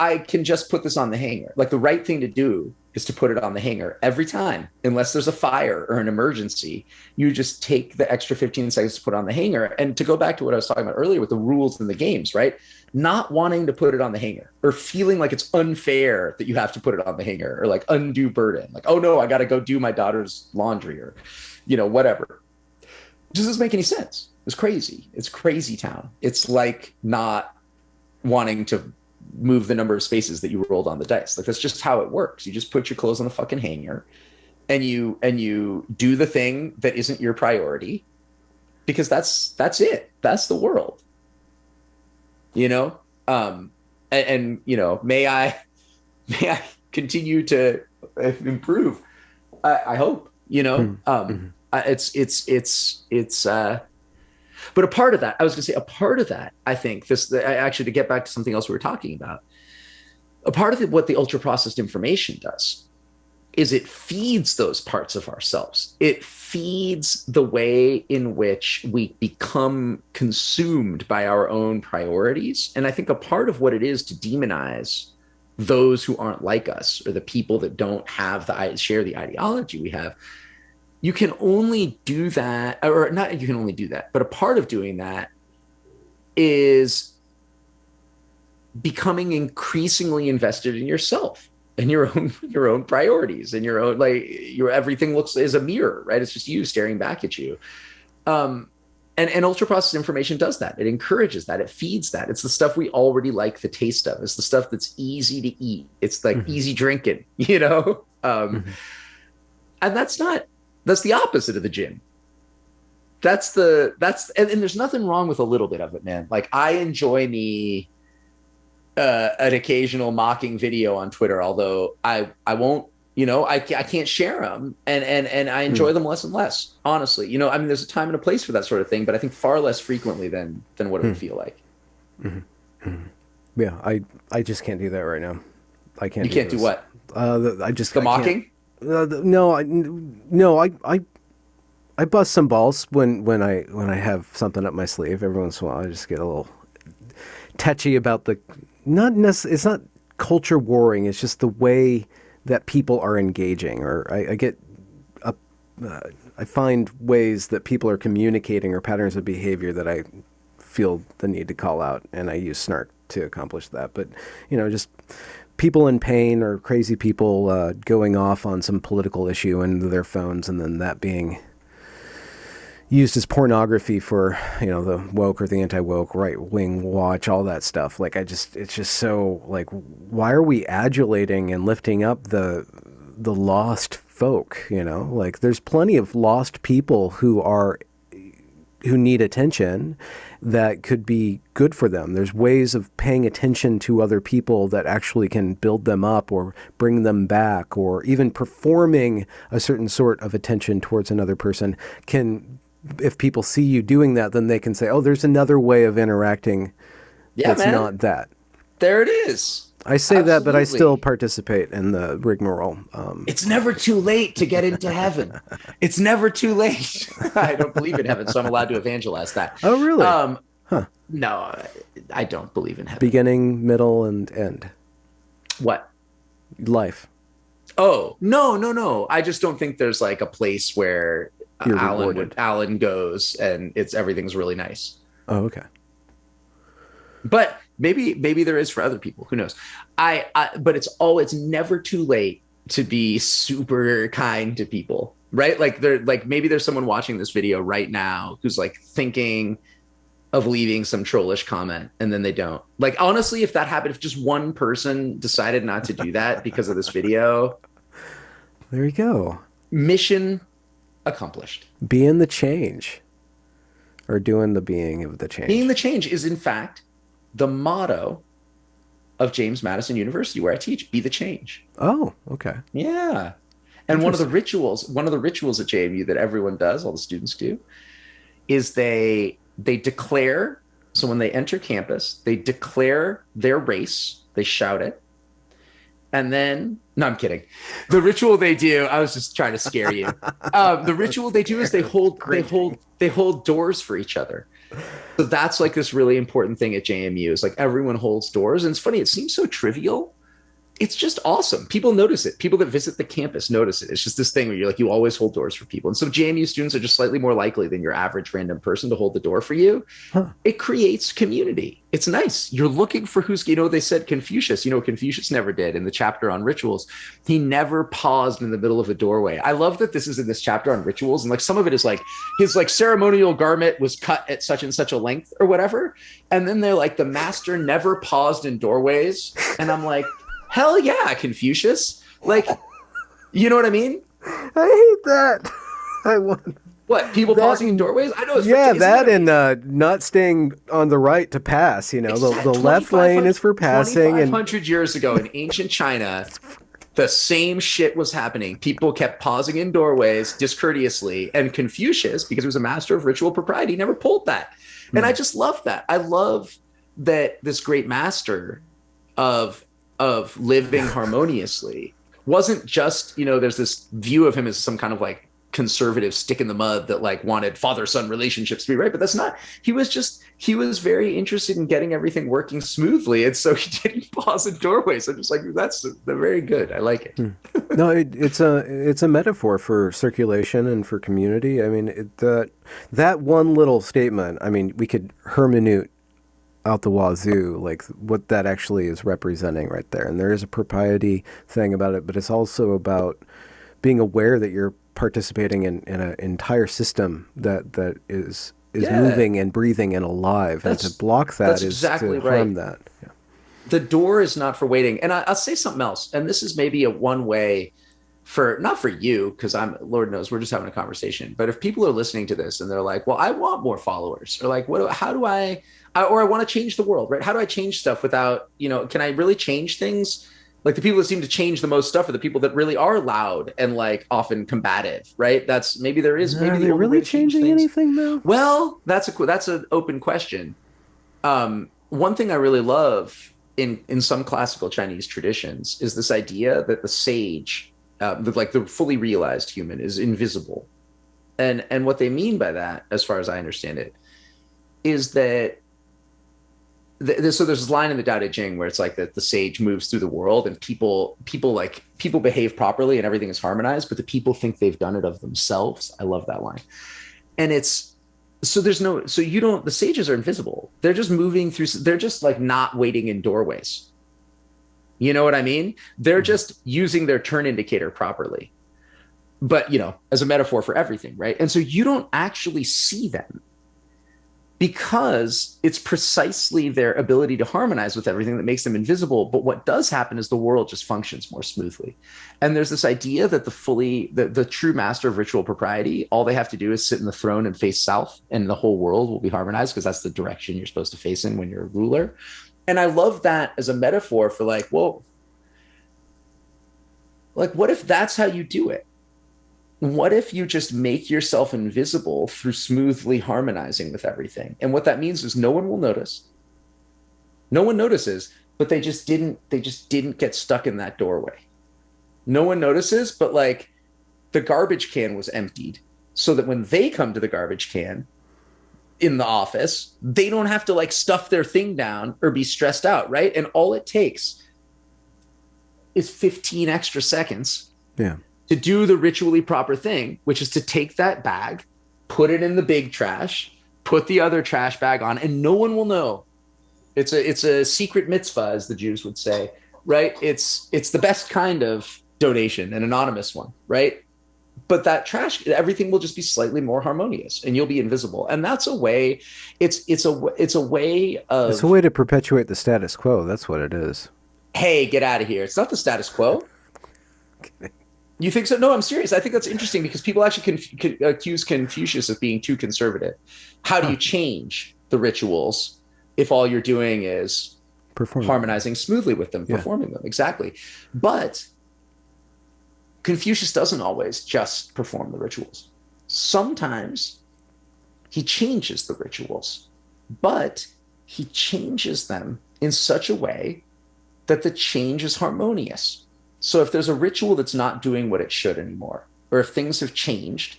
I can just put this on the hanger. Like the right thing to do is to put it on the hanger every time, unless there's a fire or an emergency. You just take the extra 15 seconds to put on the hanger. And to go back to what I was talking about earlier with the rules in the games, right? Not wanting to put it on the hanger or feeling like it's unfair that you have to put it on the hanger, or like undue burden. Like, oh no, I got to go do my daughter's laundry, or, whatever. Does this make any sense? It's crazy. It's crazy town. It's like not wanting to move the number of spaces that you rolled on the dice. Like that's just how it works. You just put your clothes on the fucking hanger, and you do the thing that isn't your priority, because that's it. That's the world. May I continue to improve. I hope. But a part of that, I was going to say, a part of that, I think actually, to get back to something else we were talking about, a part of what the ultra processed information does is it feeds those parts of ourselves. It feeds the way in which we become consumed by our own priorities. And I think a part of what it is to demonize those who aren't like us, or the people that don't share the ideology we have, you can only do that, or not you can only do that, but a part of doing that is becoming increasingly invested in yourself and your own priorities, and your own, like, your everything is a mirror, right? It's just you staring back at you. And ultra processed information does that. It encourages that. It feeds that. It's the stuff we already like the taste of. It's the stuff that's easy to eat. It's like easy drinking, And that's the opposite of the gym. And there's nothing wrong with a little bit of it, man. Like I enjoy me an occasional mocking video on Twitter, although I won't, I can't share them, and I enjoy them less and less, honestly. I mean, there's a time and a place for that sort of thing, but I think far less frequently than what it would feel like. Yeah, I just can't do that right now. I can't. You can't do what? I just the mocking. No, I bust some balls when I have something up my sleeve. Every once in a while, I just get a little touchy about it's not culture warring. It's just the way that people are engaging, or I find ways that people are communicating, or patterns of behavior that I feel the need to call out, and I use snark to accomplish that. But, just people in pain or crazy people going off on some political issue into their phones, and then that being used as pornography for, the woke or the anti-woke right wing watch, all that stuff. Like, it's just so, like, why are we adulating and lifting up the lost folk? Like, there's plenty of lost people who need attention that could be good for them. There's ways of paying attention to other people that actually can build them up or bring them back, or even performing a certain sort of attention towards another person can, if people see you doing that, then they can say, oh, there's another way of interacting that's man. not that. There it is. I say Absolutely. That, but I still participate in the rigmarole. It's never too late to get into heaven. It's never too late. I don't believe in heaven, so I'm allowed to evangelize that. Oh, really? No, I don't believe in heaven. Beginning, middle, and end. What? Life. Oh, no. I just don't think there's like a place where Alan goes and everything's really nice. Oh, okay. But maybe there is for other people. Who knows? But it's never too late to be super kind to people, right? Like maybe there's someone watching this video right now who's like thinking of leaving some trollish comment, and then they don't. Like, honestly, if that happened, if just one person decided not to do that because of this video, there you go. Mission accomplished. Being the change, or doing the being of the change. Being the change is, in fact, the motto of James Madison University, where I teach. Be the change. Oh, okay. Yeah. And one of the rituals at JMU that everyone does, all the students do, is they declare. So when they enter campus, they declare their race. They shout it. And then, no, I'm kidding. The ritual they do, I was just trying to scare you. The ritual they do is they hold doors for each other. So that's like this really important thing at JMU, is like everyone holds doors. And it's funny, it seems so trivial. It's just awesome. People notice it. People that visit the campus notice it. It's just this thing where you always hold doors for people. And so JMU students are just slightly more likely than your average random person to hold the door for you. Huh. It creates community. It's nice. You're looking for who's, they said Confucius, Confucius never did in the chapter on rituals. He never paused in the middle of a doorway. I love that this is in this chapter on rituals. And like some of it is like his like ceremonial garment was cut at such and such a length or whatever. And then they're like, the master never paused in doorways. And I'm like, hell yeah, Confucius. Like, you know what I mean? I hate that. I want what, people pausing in doorways? I know. And not staying on the right to pass. The left lane is for passing. 2,500 years ago in ancient China, the same shit was happening. People kept pausing in doorways discourteously, and Confucius, because he was a master of ritual propriety, never pulled that. And I just love that. I love that this great master of living harmoniously wasn't just, there's this view of him as some kind of like conservative stick in the mud that like wanted father-son relationships to be right, but that's not. He was very interested in getting everything working smoothly, and so he didn't pause in doorways. I'm just like, that's very good. I like it. No, it's a metaphor for circulation and for community. I mean, that one little statement, I mean, we could hermeneute out the wazoo, like what that actually is representing right there. And there is a propriety thing about it, but it's also about being aware that you're participating in an entire system that is moving and breathing and alive. And to block that is exactly to harm that. Yeah. The door is not for waiting. And I'll say something else. And this is maybe a one way not for you, because Lord knows, we're just having a conversation. But if people are listening to this and they're like, well, I want more followers, or like, how do I want to change the world, right? How do I change stuff without, can I really change things? Like the people that seem to change the most stuff are the people that really are loud and like often combative, right? That's maybe there is. Maybe are they really changing anything though? Well, that's an open question. One thing I really love in some classical Chinese traditions is this idea that the sage, the fully realized human, is invisible, and what they mean by that, as far as I understand it, is that. So there's this line in the Tao Te Ching where it's like that the sage moves through the world and people behave properly and everything is harmonized, but the people think they've done it of themselves. I love that line. And it's So there's no, so you don't, the sages are invisible. They're just moving through, they're just like not waiting in doorways. You know what I mean? They're Mhm. just using their turn indicator properly, but as a metaphor for everything, right? And so you don't actually see them because it's precisely their ability to harmonize with everything that makes them invisible. But what does happen is the world just functions more smoothly. And there's this idea that the true master of ritual propriety, all they have to do is sit in the throne and face south, and the whole world will be harmonized because that's the direction you're supposed to face in when you're a ruler. And I love that as a metaphor for like, well, like what if that's how you do it? What if you just make yourself invisible through smoothly harmonizing with everything? And what that means is no one will notice. No one notices, but they just didn't get stuck in that doorway. No one notices, but like the garbage can was emptied so that when they come to the garbage can in the office, they don't have to like stuff their thing down or be stressed out, right? And all it takes is 15 extra seconds Yeah. to do the ritually proper thing, which is to take that bag, put it in the big trash, put the other trash bag on, and no one will know. It's a secret mitzvah, as the Jews would say, right? It's the best kind of donation, an anonymous one, right? But that trash, everything will just be slightly more harmonious, and you'll be invisible. And that's a way. It's a way It's a of, way to perpetuate the status quo. That's what it is. hey, get out of here. It's not the status quo. You think so? No, I'm serious. I think that's interesting because people actually accuse Confucius of being too conservative. How do Huh. you change the rituals if all you're doing is Performing. harmonizing smoothly with them, Yeah. performing them? Exactly. But Confucius doesn't always just perform the rituals. Sometimes he changes the rituals, but he changes them in such a way that the change is harmonious. So if there's a ritual that's not doing what it should anymore, or if things have changed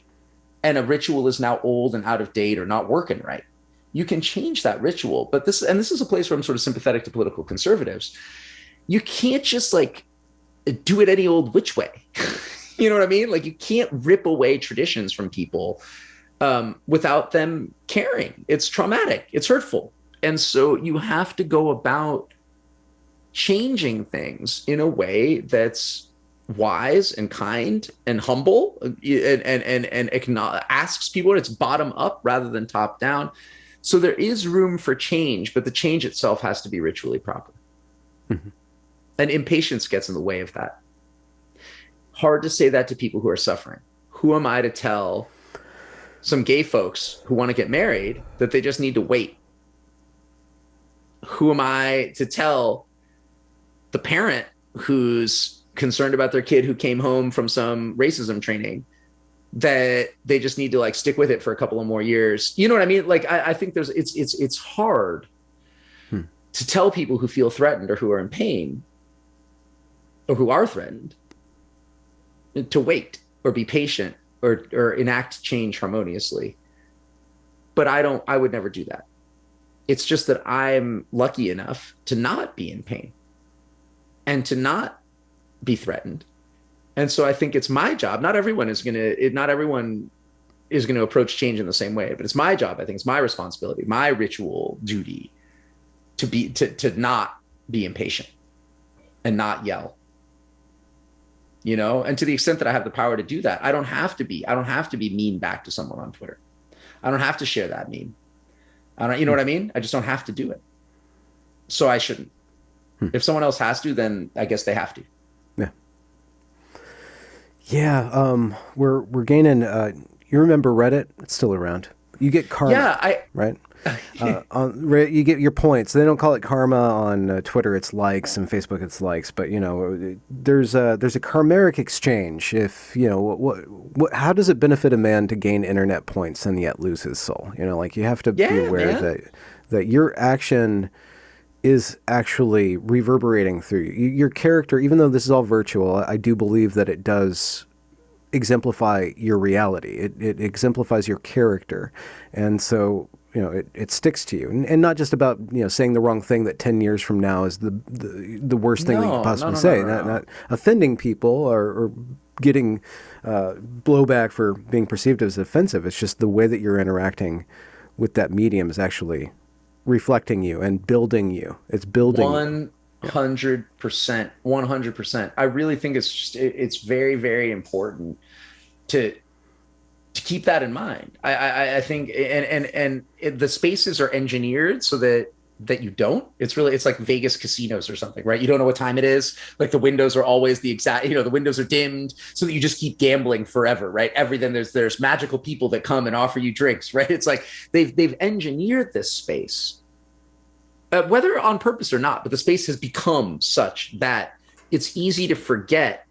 and a ritual is now old and out of date or not working right, you can change that ritual. But this is a place where I'm sort of sympathetic to political conservatives. You can't just like do it any old which way. You know what I mean? Like you can't rip away traditions from people without them caring. It's traumatic. It's hurtful. And so you have to go about changing things in a way that's wise and kind and humble and asks people, and it's bottom up rather than top down. So there is room for change, but the change itself has to be ritually proper. Mhm. And impatience gets in the way of that. Hard to say that to people who are suffering. Who am I to tell some gay folks who want to get married that they just need to wait? Who am I to tell the parent who's concerned about their kid who came home from some racism training that they just need to like stick with it for a couple of more years? You know what I mean? Like I think it's hard Hmm. to tell people who feel threatened or who are in pain or who are threatened to wait or be patient or enact change harmoniously. But I would never do that. It's just that I'm lucky enough to not be in pain and to not be threatened. And so I think it's my job. Not everyone is going to approach change in the same way, but it's my job. I think it's my responsibility, my ritual duty to not be impatient and not yell, and to the extent that I have the power to do that, I don't have to be mean back to someone on Twitter. I don't have to share that meme. I don't, you know what I mean? I just don't have to do it. So I shouldn't. Hmm. If someone else has to, then I guess they have to. Yeah. Yeah. We're gaining. You remember Reddit? It's still around. You get karma, Yeah, right? You get your points. They don't call it karma on Twitter. It's likes, and Facebook. It's likes. But there's a karmaric exchange. If how does it benefit a man to gain internet points and yet lose his soul? Like you have to be aware that your action is actually reverberating through you. Your character, even though this is all virtual, I do believe that it does exemplify your reality. It exemplifies your character, and so it sticks to you, and not just about saying the wrong thing that 10 years from now is the worst thing that you could possibly say. Not offending people or getting blowback for being perceived as offensive. It's just the way that you're interacting with that medium is actually reflecting you and building you. It's building you. Yeah. 100%, 100%. I really think it's very, very important to keep that in mind. I think, the spaces are engineered so that you don't. It's like Vegas casinos or something, right? You don't know what time it is. Like the windows are always the exact, the windows are dimmed so that you just keep gambling forever, right? Everything there's magical people that come and offer you drinks, right? It's like they've engineered this space, whether on purpose or not, but the space has become such that it's easy to forget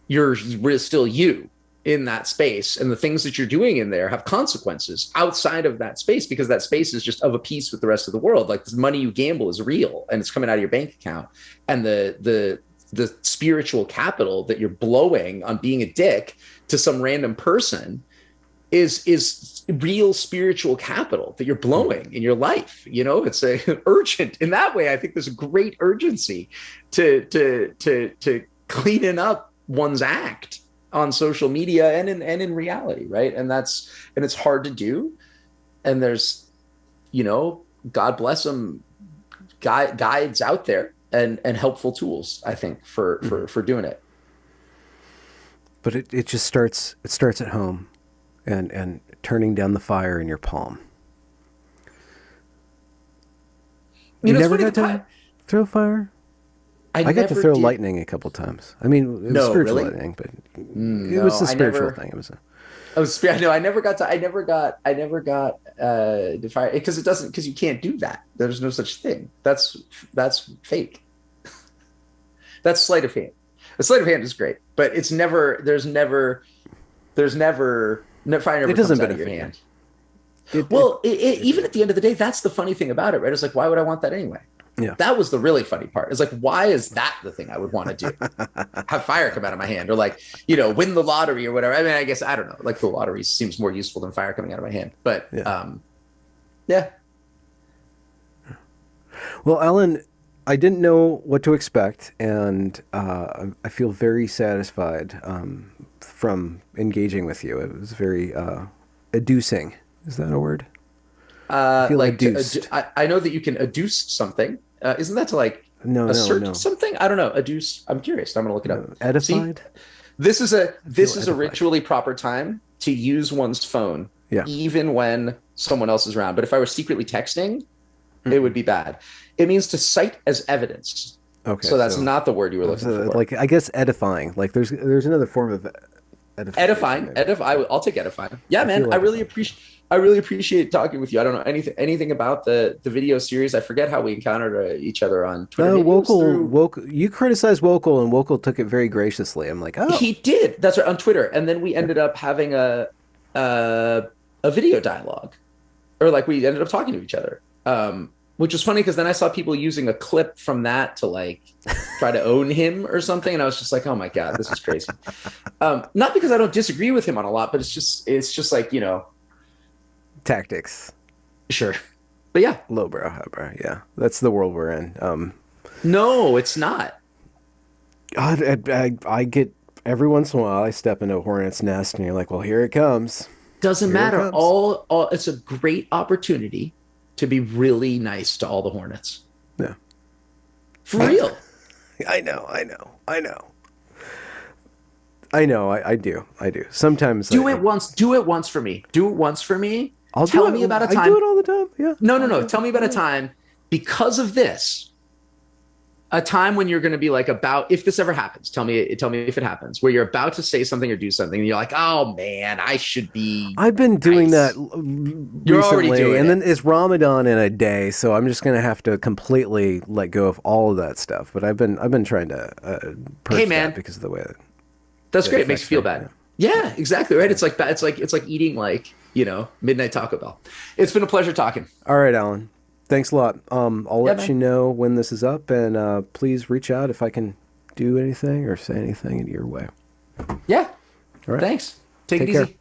you're still you in that space, and the things that you're doing in there have consequences outside of that space, because that space is just of a piece with the rest of the world. Like the money you gamble is real and it's coming out of your bank account, and the spiritual capital that you're blowing on being a dick to some random person is real spiritual capital that you're blowing in your life. It's urgent in that way. I think there's a great urgency to cleaning up one's act on social media and in reality, right? And it's hard to do. And there's, God bless them, guides out there and helpful tools, I think, for doing it. But it just starts at home, and turning down the fire in your palm. You never got to throw fire? I got to throw lightning a couple times. I mean, it was spiritual lightning, but it was a spiritual thing. It was I never got the fire, because you can't do that. There's no such thing. That's fake. That's sleight of hand. The sleight of hand is great, but there's never fire never comes out of your hand. Even at the end of the day, that's the funny thing about it, right? It's like, why would I want that anyway? Yeah. That was the really funny part. It's like, why is that the thing I would want to do? Have fire come out of my hand, or win the lottery or whatever. I mean, I guess, I don't know. Like the lottery seems more useful than fire coming out of my hand. But yeah. Well, Alan, I didn't know what to expect, and I feel very satisfied from engaging with you. It was very educing. Is that a word? I know that you can adduce something. Isn't that to assert something? I don't know. Adduce. I'm curious. I'm going to look it up. Edified. See, this is a ritually proper time to use one's phone, even when someone else is around. But if I were secretly texting, it would be bad. It means to cite as evidence. Okay. So that's not the word you were looking for. I guess edifying. Like there's another form of edifying. I'll take edifying. Yeah, man. I really appreciate talking with you. I don't know anything about the video series. I forget how we encountered each other on Twitter. Wokal. You criticized Wokal, and Wokal took it very graciously. I'm like, oh, he did. That's right, on Twitter, and then we ended up having a video dialogue, or we ended up talking to each other, which was funny because then I saw people using a clip from that to try to own him or something, and I was just like, oh my god, this is crazy. Not because I don't disagree with him on a lot, but it's just tactics. Sure. But yeah. Lowbrow, highbrow. Yeah. That's the world we're in. No, it's not. God, I get, every once in a while, I step into a hornet's nest and you're like, well, here it comes. Doesn't matter. It's a great opportunity to be really nice to all the hornets. Yeah. For real. I know. I do. Sometimes do it once for me. Tell me about a time. I do it all the time. Yeah. No. Tell me about a time because of this. A time when you're going to be if this ever happens, tell me if it happens, where you're about to say something or do something and you're like, oh man, I should be. I've been doing that recently, you're already doing and then it's Ramadan in a day, so I'm just going to have to completely let go of all of that stuff. But I've been trying to purge that because of the way that's great. It makes you feel bad. Yeah, exactly. Right. It's like eating midnight Taco Bell. It's been a pleasure talking. All right, Alan. Thanks a lot. I'll let you know when this is up, and please reach out if I can do anything or say anything in your way. Yeah. All right. Thanks. Take it care. easy.